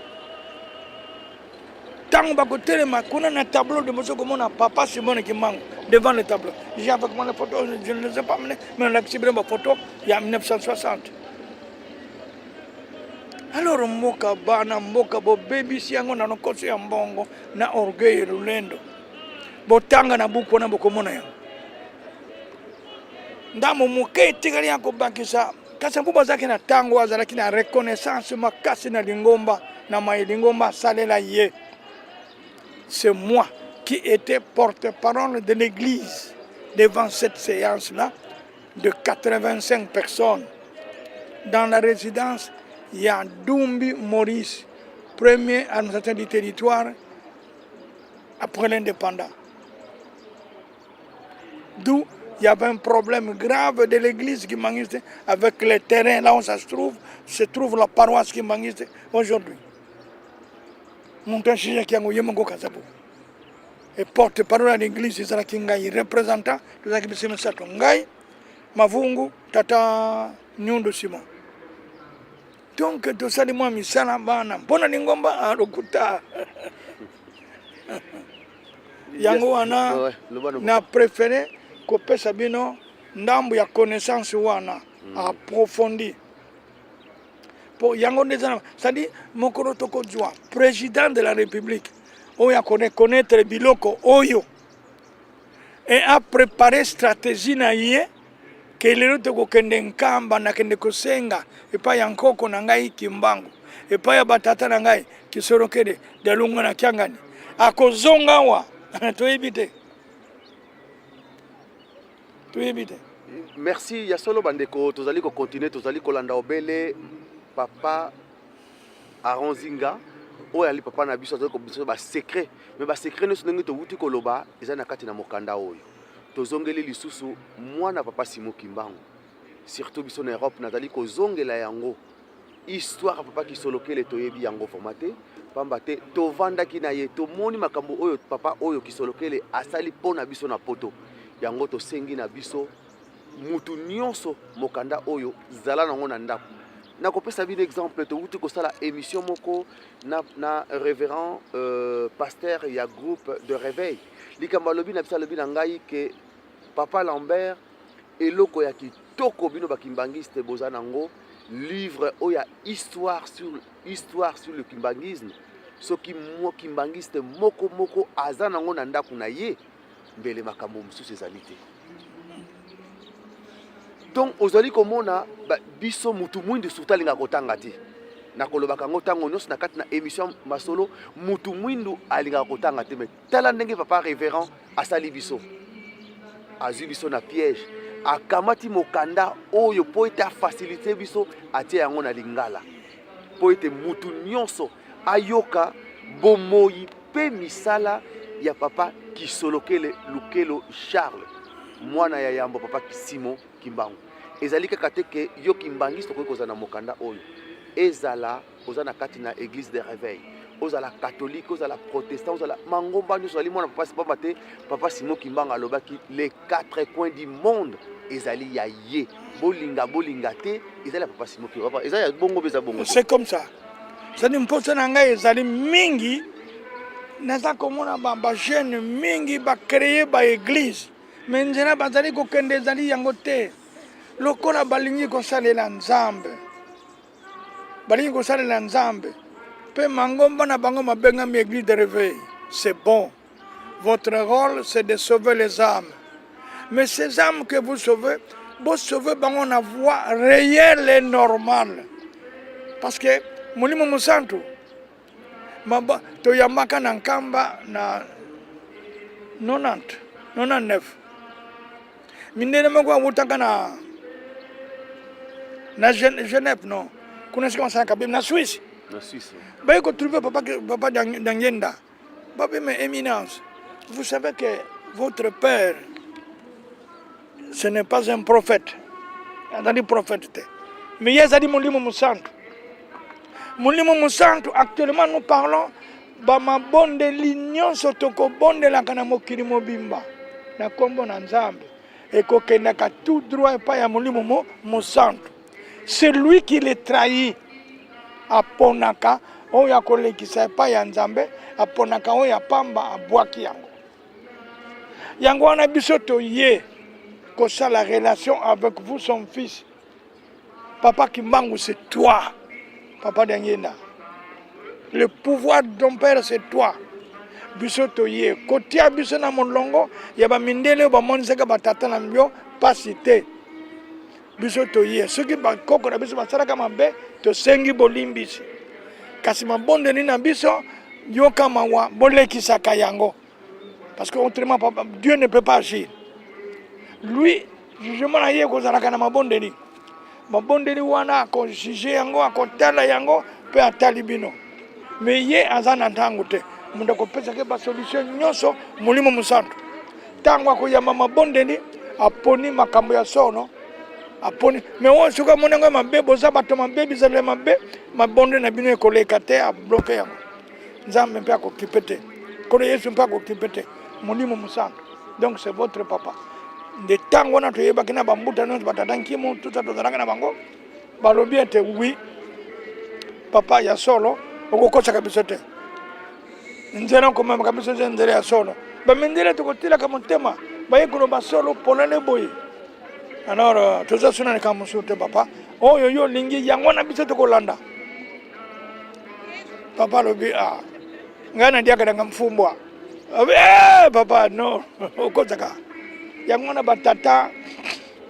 Tango bako telema kuna na tableau de monsieur comme on a papa Simone Kimbangu devant le tableau. J'ai avec moi la photo, je ne les ai pas menées, mais on a exhibé ma photo il y a 1960. Alors mboka bana mboka bo baby siango na nokoso ya mbongo na orgueil lulendo. Botanga na buku na bokomona ya. Ndamo muke tigali yako bakisa Kasambuba zaki na tango azalaki na reconnaissance makasi na lingomba na mailingomba salela ye. C'est moi qui étais porte-parole de l'église devant cette séance-là de 85 personnes. Dans la résidence, il y a Dumbi Maurice, premier administrateur du territoire après l'indépendance. D'où il y avait un problème grave de l'église qui manquait avec les terrains là où ça se trouve la paroisse qui manquait aujourd'hui. Mon père Chija qui a engouillé mon Kazabu. Et porte-parole à l'église, c'est ça qui est représentant, tout ça qui est mis ça Ngai, Mavungu, Tata Nyundo Simon. Donc tout ça, moi, misala bana, bona lingomba à Rokuta. Yango ana na préféré Kopé Sabino, ndambu ya connaissance wana approfondi. Pour Yango Nezana, c'est-à-dire Mokoro Tokodjoa, président de la République, Oya connaître Biloko Oyo, et a préparé stratégie na yé, que les autres kende nkamba na kende kosenga, et pas yankoko nangai kimbangu, et pas ya batata nangai qui sorokede de lunga na kiangani. Akozonga wa, to éviter. Merci Yasolo Bandeko, tozali ko continuer, tozali ko landa obele papa Aronzinga, oyo ali papa na biso tozali ko biso ba secret, mais ba secret ne sonenge to wuti ko loba eza na kati na mokanda oyo. Tozongeli lisusu mwana papa Simo Kimbangu. Surtout biso na Europe nazali ko zongela yango. Histoire papa ki solokele toyebi yango formaté, pamba te tovanda ki na ye to moni makambo oyo papa oyo ki solokele asali pona biso na poto. Yango to sengi na biso mutu nyonso mokanda oyo zala nango na ndako. Na kopesa bi exemple to wuti ko sala émission moko na révérend pasteur ya groupe de réveil. Likamba lobi na bisa lobi na ngai ke papa Lambert eloko ya kitoko bino bakimbangiste boza nango livre oya histoire sur le kimbangisme. Soki mo kimbangiste moko aza nango na ndako na ye. Mbele makambo mususu ezali te. Donc ozali komona biso mutu mwindu surtout alinga kotanga te. Na kolobaka ngo tango nyonso na kati na émission masolo mutu mwindu alinga kotanga te, mais tala ndenge papa révérend asali biso. Azwi biso na piège. Akamati mokanda oyo po ete faciliter biso atie yango na lingala. Po ete mutu nyonso ayoka bomoi pe misala ya papa Kisolokele Lukelo Charles, mwana ya yambo papa Simo Kimbangu. Ezali kaka te ke yo kimbangiste ko kozana mokanda oyo. ezala oza na kati na église de réveil ozala catholique ozala protestant ozala mangomba nyonso ozali mwana papa papa te papa Simon Kimbanga alobaki les 4 coins du monde ezali ya ye bolinga te ezali papa Simon Kimbanga ezali bongo beza bongo. C'est comme ça. Ça dit mposa na ngai ezali mingi naza komona ba jeune mingi ba créer ba église mais nzela bazali kokende ezali yango te lokola balingi kosalela nzambe pe mangomba na bango mabengami église de réveil. C'est bon, votre rôle c'est de sauver les âmes, mais ces âmes que vous sauvez bango na voie réelle et normale, parce que mulimo musantu toyambaka na nkamba na 99 mindele moko awutaka na Genève non kuna sika masaka na Suisse baye ko trouver papa Dangenda papa mais éminence vous savez que votre père ce n'est pas un prophète andani prophète mais yazali mulimo musantu actuellement nous parlons bamabonde nyonso tokobondelaka na mokili mobimba na kombo na Nzambe ekokendaka tout droit epai ya molimo mosantu. C'est lui qui les trahit aponaka oyo akolekisa epai ya Nzambe aponaka oyo apamba abwaki yango wana biso toye kosala relation avec vous son fils papa Kimbangu. C'est toi papa Dangenda, le pouvoir de ton père c'est toi. Biso toye kotia biso na molongo ya ba mindele ba monisaka batata na mbio pasite biso toye soki ba koko na biso basala mabe to sengi bolimbisi kasi mabonde ni na biso yoka mawa bolekisaka yango parce que autrement Dieu ne peut pas agir. Lui jugement na ye kozalaka na mabonde ni wana ko juger yango akotala yango pe atali bino mais ye azana ntango te munda kopesa ke ba solution nyonso mulimo musantu tango akoyamba mabondeni aponi makambo ya sono aponi mais on suka monanga mabe boza bato mabe bizale mabe mabonde na bino ekoleka te a bloquer yango Nzambe mpe akokipete kono Yesu mpe akokipete mulimo musantu. Donc c'est votre papa de tango na toyebaki na bambuta nyonso batatanki mu tout ça tozalaka na bango balobi ete oui papa ya solo okokosaka biso te nzela komema kabisa nzela ya solo bamendele tokotilaka motema baye koloba solo polele boye alors tozasuna ka musu te papa oyo yo lingi yango na biso tokolanda papa lobi ngana ndiaka danga mfumbwa papa no okotaka yango na batata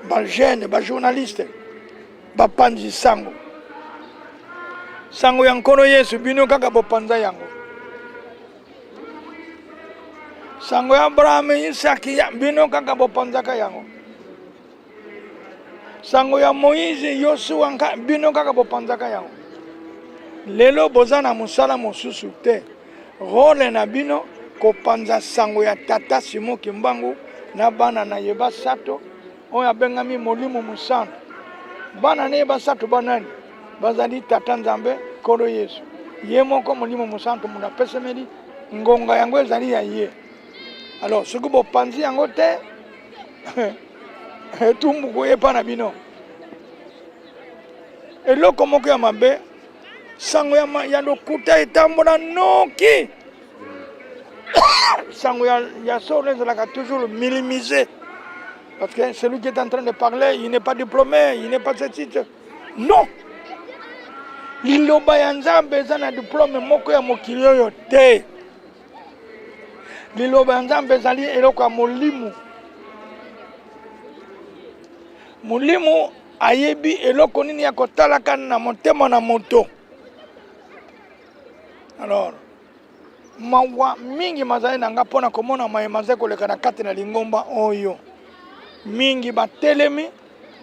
ba jeune ba journaliste bapanzi sango ya nkolo Yesu bino kaka bopanza yango sango ya Abraham Isaki ya bino kaka bopanzaka yango sango ya Moïse Yoshua bino kaka bopanzaka yango lelo bozana musala mosusu te role na bino kopanza sango ya tata Simon Kimbangu na bana na yeba sato oyo abengami molimo musantu bana na yeba sato banani bazali tata Nzambe kolo Yesu ye moko molimo musantu muna pesemeli ngonga yango ezali ya ye. Alors soki bopanzi yango te etumbuku epa na bino eloko moko ya mabe sango ya lokuta etambola noki sango ya solo ezalaka toujours minimisé parce que celui qui est en train de parler il n'est pas diplômé, il n'est pas ceci non liloba ya Nzambe eza na diplôme moko ya mokili oyo te. Liloba ya Nzambe ezali eloko ya mulimu ayebi eloko nini ya kotalaka na motema na moto. Alors mawa mingi mazali na nga pona komona mayemaze koleka na kati na lingomba oyo mingi batelemi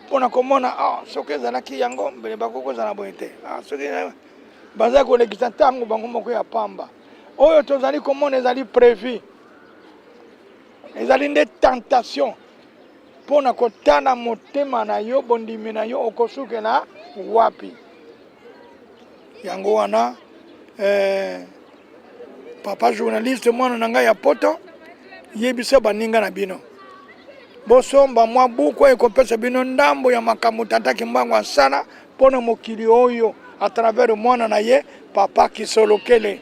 pona komona soki ezalaki yango mbele bakokozala boye te soki bazali kolekisa ntango bango moko ya pamba oyo tozali komona ezali prévu ezali nde tentation pona kotala motema na yo bondimi na yo okosukela wapi. yango wana papa journaliste mwana na ngai ya poto yebisa baninga na bino bosomba mwa buku ekopesa bino ndambo ya makambo tata Kimbangu asala mpona mokili oyo à travers mwana na ye papa Kisolokele.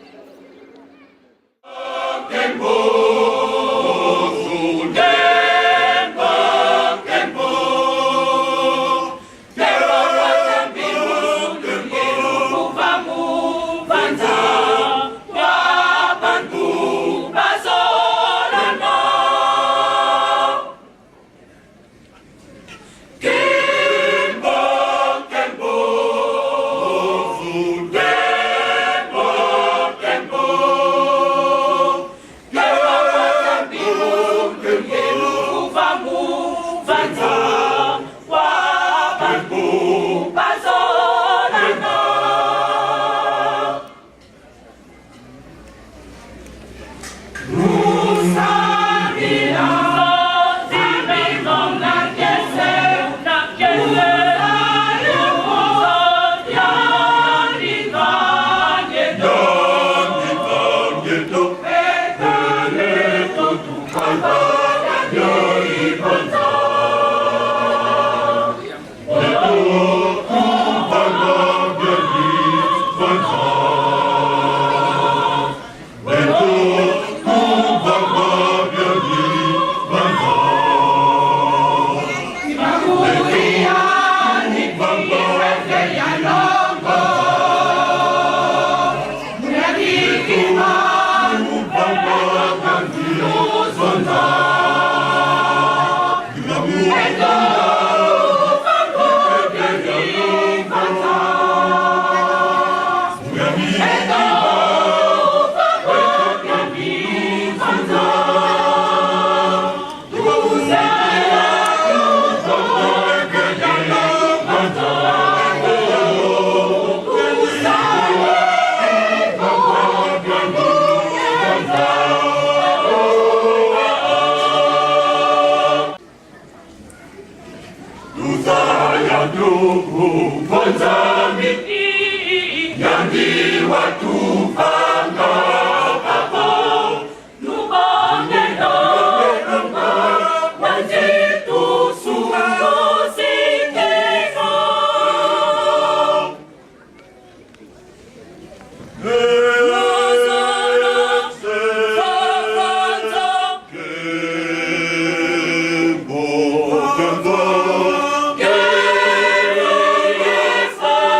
Yes,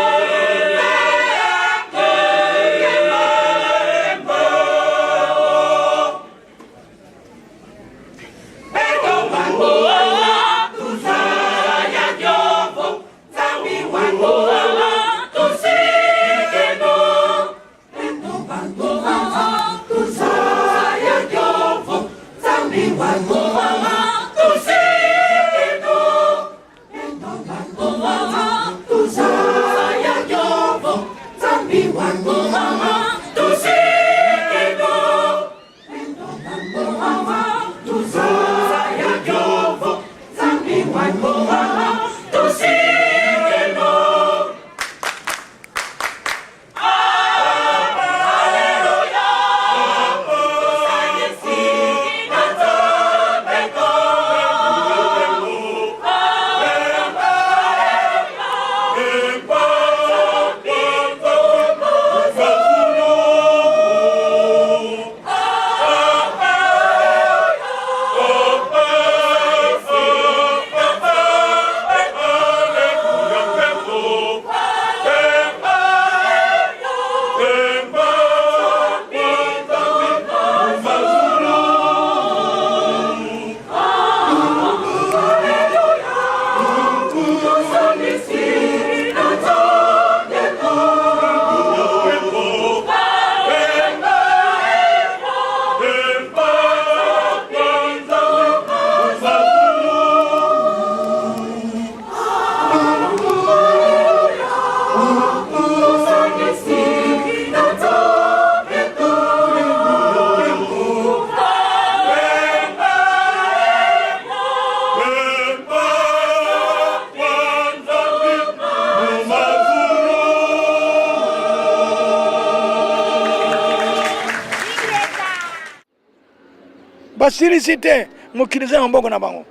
basilisi te mokili eza na maboko na bango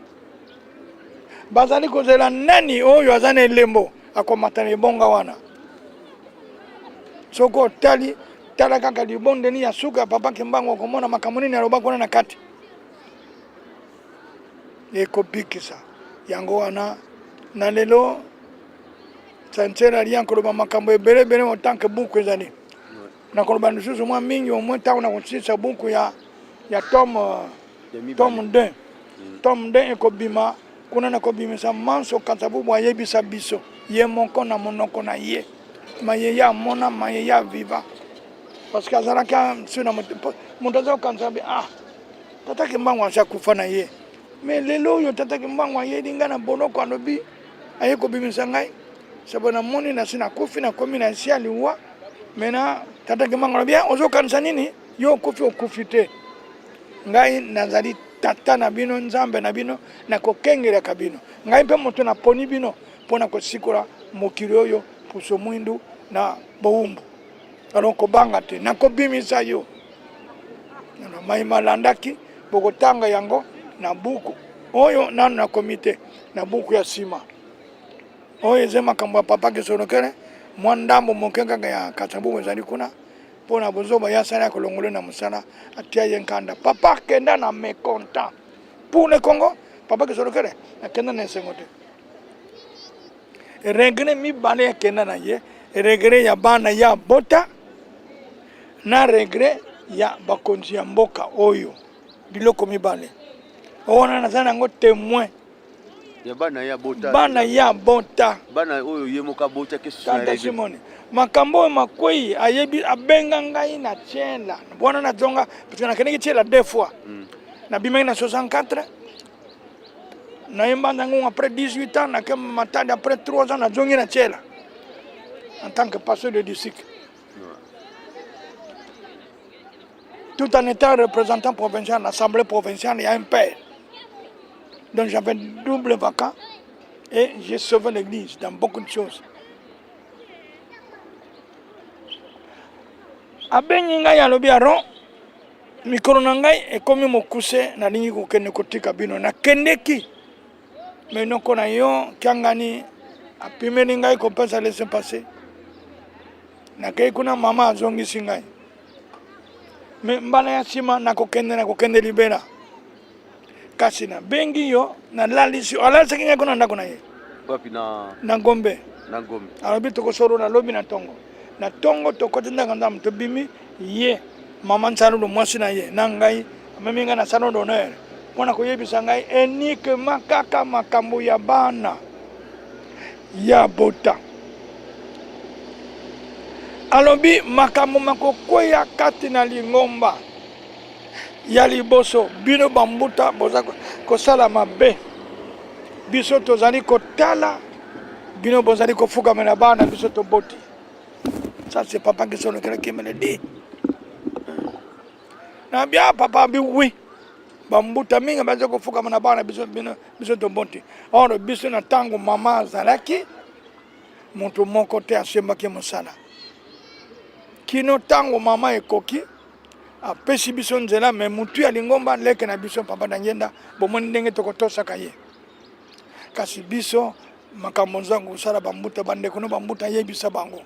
bazali kozela nani oyo aza na elembo akomata na ebonga wana soki otali tala kaka libondeli ya suka papa Kimbangu okomona makambo nini alobaki wana na kati ekobikisa yango wana na lelo sansera ali ankoloba makambo ebelebele otanke buku ezali nakoloba lisusu mwa mingi omwe ntango na kosisa buku ya tome 2 tome 2 ekobima kuna nakobimisa manso kansabubu ayebisa biso ye moko na monoko na ye maye amona maye aviva parce que azalaki suna moto aza kokanisa be tata Kimbangu asi akufa na ye mais lelo oyo tata Kimbangu ayeli ngai na boloko alobi aye kobimisa ngai sabu namoni nasi nakufi nakomi na esi ya liwa mena tata Kimbangu alobi ozokanisa nini yo okufi te ngai nazali tata na bino nzambe na bino nakokengelaka bino ngai mpe moto naponi bino mpona kosikola mokili oyo puso mwindu na bowumbu alors kobanga te nakobimisa yo mai malandaki bokotanga yango na buku oyo nanu nakomi te na buku ya nsima oyo eza makambo ya papa Kisolokele mwa ndambo moke kaka ya Kasabubu ezali kuna mpona bozoba ya asala ya kolongole na mosala atia ye nkanda papa akenda na mécontent pour le Congo papa Kisolokele akenda na esengo te regret mibale akenda na ye regret ya bana ya bota na regret ya bakonzi ya mboka oyo biloko mibale wana naza nango témoin ya bana ya bota bana oyo ye moka bota kanda Simone makambo oyo makwei ayebi abenga ngai na tiela bona na zonga parce que nakendeki tiela 2 fois nabimaki na 64 nayemba nango après 18 ans nake matadi après 3 ans nazongi na tiela en tant que pasteur de district tout en étant représentant provincial, l'Assemblée provinciale, il y a un père. Donc j'avais double vacant et j'ai sauvé l'église dans beaucoup de choses. Abengi ngai alobi aron mikolo na ngai ekomi mokuse nalingi kokende kotika bino nakendeki mais noko na yo kiangani apimeli ngai kopesa laisser passer nakei kuna mama azongisi ngai me mbala ya nsima nakokende libera kasi na bengi yo nalalisi alalisaki ngai kuna ndako na ye wapi na Gombe alobi tokosoro nalobi na tongo tokoti ndaka nzambe tobimi ye mama Nsalulo mwasi na ye na ngai amemi ngai na salon d'honneur mpona koyebisa ngai uniquement kaka makambo ya bana ya bota alobi makambo makokwea kati na lingomba ya liboso bino bambuta boza kosala mabe biso tozali kotala bino bozali kofukamela bana biso toboti ça c'est papa Kisolokele qui me le dit na bien papa bi oui bambuta mingi baza kofukamela bana biso toboti or biso na tango mama azalaki moto moko te asembaki mosala kino tango mama ekoki apesi biso nzela me mutu ya lingomba leke na biso papa na ngenda bomoni ndenge tokotosaka ye kasi biso makambo nzango osala bambuta bandeko no bambuta yebisa bango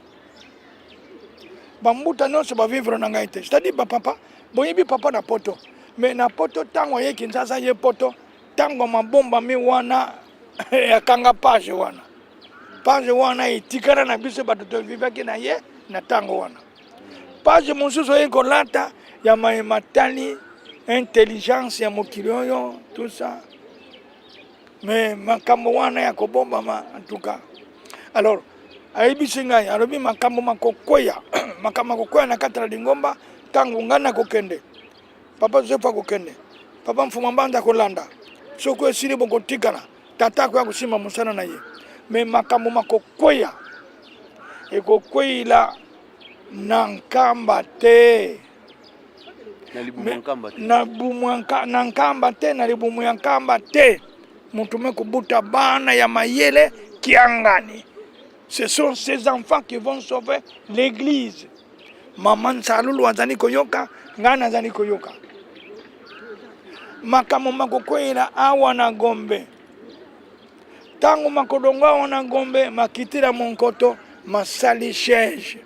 bambuta nyonso bavivre na ngai te c'est-à-dire bapapa boyebi papa na poto me na poto tango ye Kinshasa ye poto tango mabomba mi wana akanga page wana etikala na biso bato tovivaki na ye na tango wana page mosusu oyo kolata ya matali intelligence ya mokili oyo tout ça mais makambo wana ya kobombama en tout cas alors ayebisi ngai alobi makambo makokwea na kati na lingomba ntango ngai nakokende papa Joseph akokende papa Mfuma Mbanza akolanda soki esili bokotikala tata akoya kosimba mosala na ye mais makambo makokwea ekokweila na nkamba te na nkamba te na libumu ya nkamba te mutu me kubuta bana ya mayele kiangani. Ce sont ces enfants qui vont sauver l'église. Maman Nsalulo azali koyoka, ngana azali koyoka. makambo makokwela awa na Gombe. Tango makodongo awa na Gombe makitira monkoto masali siège.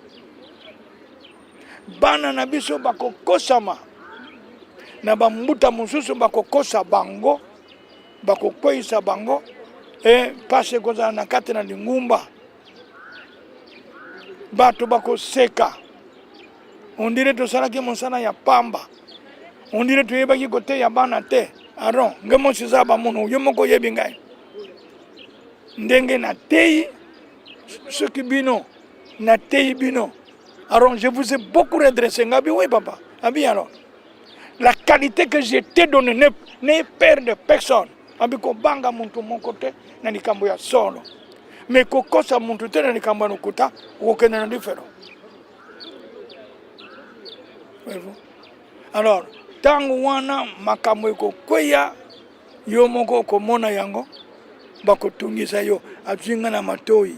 Bana na biso bakokosama na bambuta mosusu bakokosa bango bakokweyisa bango e pase kozala na kati na lingumba bato bakoseka on dirait tosalaki mosala ya pamba on dirait toyebaki koteya bana te aron nge mosi eza bamono yo moko oyebi ngai ndenge nateyi soki bino nateyi bino. Alors je vous ai beaucoup redressé. Ngabi, oui papa. Abi alors. La qualité que je t'ai donnée n'est père de personne. Abi ko banga muntu mon côté na nikambo ya solo. Mais ko kosa muntu te na nikambo no kuta okena na difero. Alors tangu wana makambo ko kweya yo moko ko mona yango bako tungisa yo atwinga na matoi.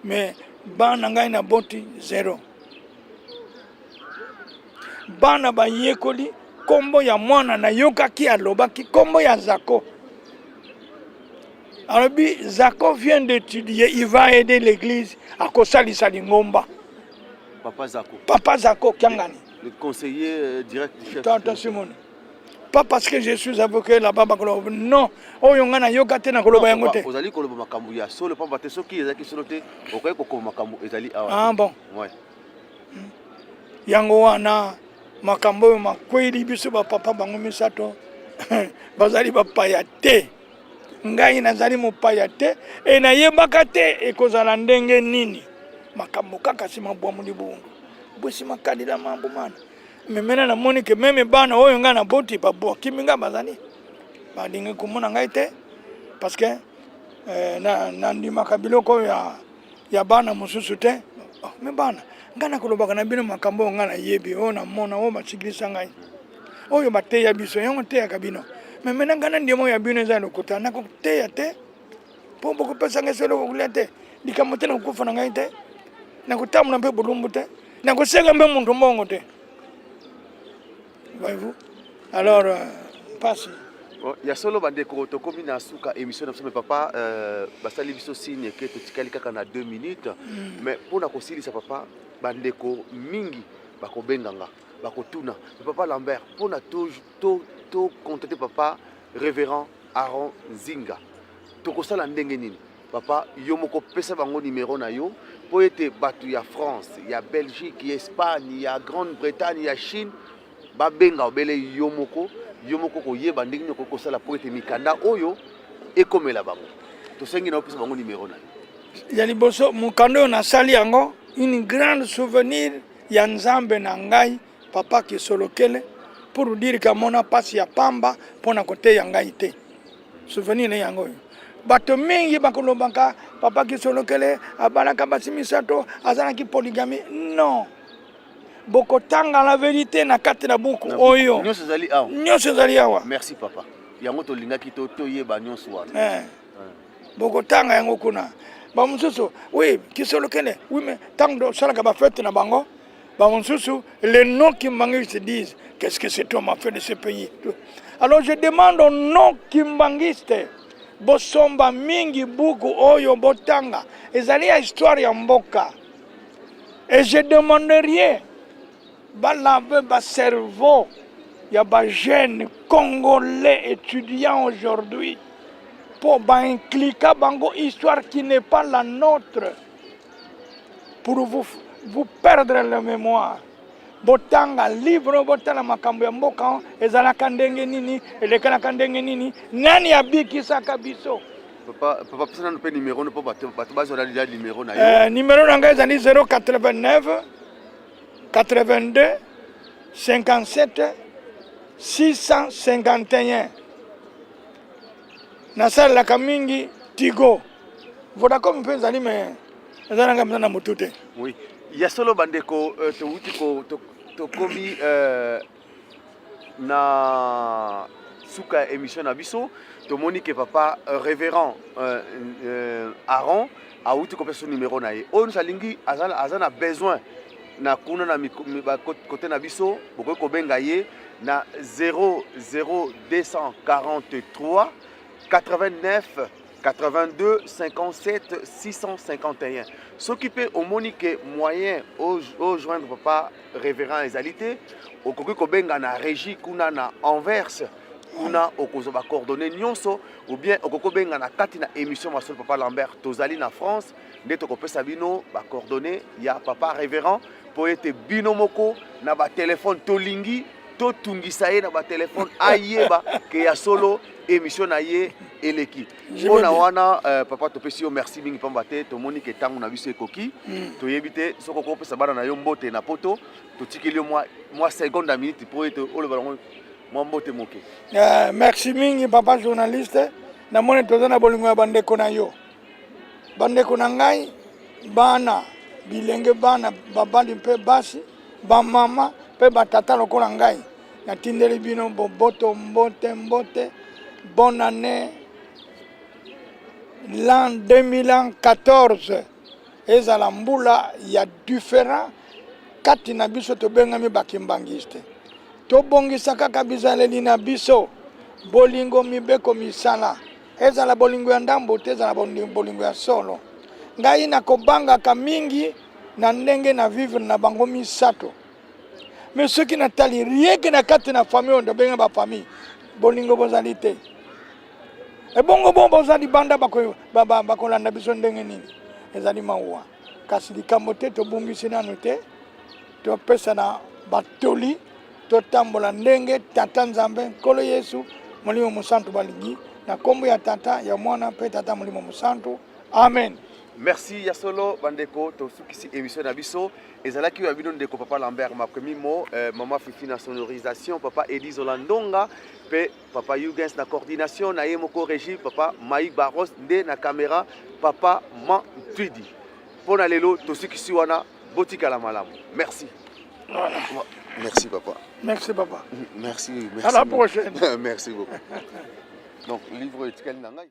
Mais bana ngai na boti zero. Bana ba yekoli kombo ya mwana na yokaki alobaki kombo ya Zako. Alors Zako vient d'étudier, il va aider l'église à kosalisa lingomba. Papa Zako. Papa Zako Kiangani. Le conseiller direct du chef. Tata Simone. Pas parce que je suis avocat là-bas, non. Oh, yongana yoka te na koloba yango te. Ozali koloba makambu ya solo pamba te soki ezaki solo te okoki kokoma makambu ezali awa. Ah bon. Ouais. Yango wana makambo makweli biso ba papa bango misato. Bazali ba paya te. Ngai nazali mopaya te e na yebaka te ekozala ndenge nini. Makambo kaka sima bwamu libungu. Bosi makadila mambo mana. Mais maintenant na moni que même bana oyo nga na boti pa bo kiminga bazani ba dinga kumuna ngai te parce que na ndima kabiloko ya bana mususu te me bana ngana kolobaka na bino makambo nga na yebi o na mona o machigisa ngai oyo bate ya biso yango te ya kabino mais maintenant ngana ndimo ya bino za lokuta na ko te ya te po boko pesa ngeselo ko kulete likamote na kufa na ngai te na kutamu na mpe bulumbu te na ko senga mbe muntu mbongo te. Voyez-vous? Alors, passe. Il y a solo bandeko tokomi na suka émission na mais papa basali biso signe que totikali kaka na 2 minutes mais pour na kosilisa papa bandeko mingi bakobenganga bakotuna papa Lambert pour na to contacter papa révérend Aaron Zinga tokosala ndenge nini papa yo moko pesa bango numéro na yo po ete batu ya France ya Belgique ya Espagne ya Grande-Bretagne ya Chine babenga obele yomoko koyeba ndenge nyoko kosala po ete mikanda oyo ekomela bango tosengi na opesa bango numéro na ya liboso mukanda na sali yango une grande souvenir ya nzambe na ngai papa Kisolokele pour dire que mona pasi ya pamba pona kote ya ngai te souvenir na yango bato mingi bakolobaka papa Kisolokele abalaka basi misato azalaki polygamie non. Bokotanga la vérité na kati na buku oyo. Nyonso zali awa. Nyonso zali awa. Merci papa. Yango to lingaki to yeba nyonso wana. Bokotanga yango kuna. Ba mususu, oui, Kisolokele. Oui mais tant de salaka ba fête na bango. Ba mususu, les noms qui m'angis se disent qu'est-ce que cet homme a fait de ce pays. Alors je demande aux noms qui m'angiste. Bosomba mingi buku oyo botanga. Ezali ya histoire ya mboka. Et je demande rien. Laver le cerveau. Il y a des jeunes congolais étudiants aujourd'hui pour incliquer dans une histoire qui n'est pas la nôtre. Pour vous perdre la mémoire. Botanga livre botala makambo ya mboka ezalaka ndenge nini elekana ndenge nini nani abikisa kabiso. Papa pesa na pe numéro no papa bato bazona déjà numéro na yo. Numéro na ngai ezali 089 82 57 651. Nasalaka mingi Tigo. Vodacom mpe ezali me ezalanga mna na mutute. Oui. Il y a solo bandeko tokomi na suka émission na biso tomoni que papa révérend Aaron a outi ko peso numéro na ye. On salingi azana besoin na kuna na côté na biso bokoki kobenga ye na 00243 89 82 57 651. S'occuper au monique moyen au joindre papa révérend Ezalité au koki benga na régie kuna na Anvers kuna okozoba coordonner nyonso ou bien okoko benga na kati na émission masolo papa Lambert tozali na France nde tokopesa bino ba coordonner ya papa révérend po ete bino moko na ba téléphone tolingi to tungisa ye na ba téléphone ayeba ke ya solo émission na ye eleki mpona wana papa topesi yo merci mingi pamba te tomoni ke ntango na biso ekoki toyebi te soki okopesa bana na yo mbote na poto totikeli yo mwa seconde ya minute po ete oloba yango mwa mbote moke. Merci mingi papa journaliste namoni toza na bolingo ya bandeko na yo bandeko na ngai bana bilenge bana babali mpe basi bamama mpe batata lokola ngai natindeli bino boboto mbote bonne année l'an 2014 ezala mbula ya différent kati na biso tobengami bakimbangiste tobongisa kaka bizaleli na biso bolingo mibeko misala ezala bolingo ya ndambo te ezala bolingo ya solo ngai nakobangaka mingi na ndenge na vivre na bango misato mais soki natali rieke na kati na famille oyo tobenga bafamille bolingo bozali te ebongo bongo bozali banda bakolanda biso ndenge nini ezali mawa kasi likambo te tobungisi nano te topesa na batoli totambola ndenge tata nzambe nkolo yesu molimo mosantu balingi na kombo ya tata ya mwana mpe tata molimo mosantu amen. Merci Yasolo bandeko tosukisi émission na biso ezalaki ya bino ndeko papa Lambert ma premier mot maman Fifi na sonorisation papa Edi Zolandonga pe papa Yugens na coordination na yemoko régie papa Maïk Barros nde na caméra papa Mantwidi pona lelo tosukisi wana botika la malamu merci. Merci papa. Merci papa. Merci. À la prochaine. Merci beaucoup. Donc livre etikali na ngai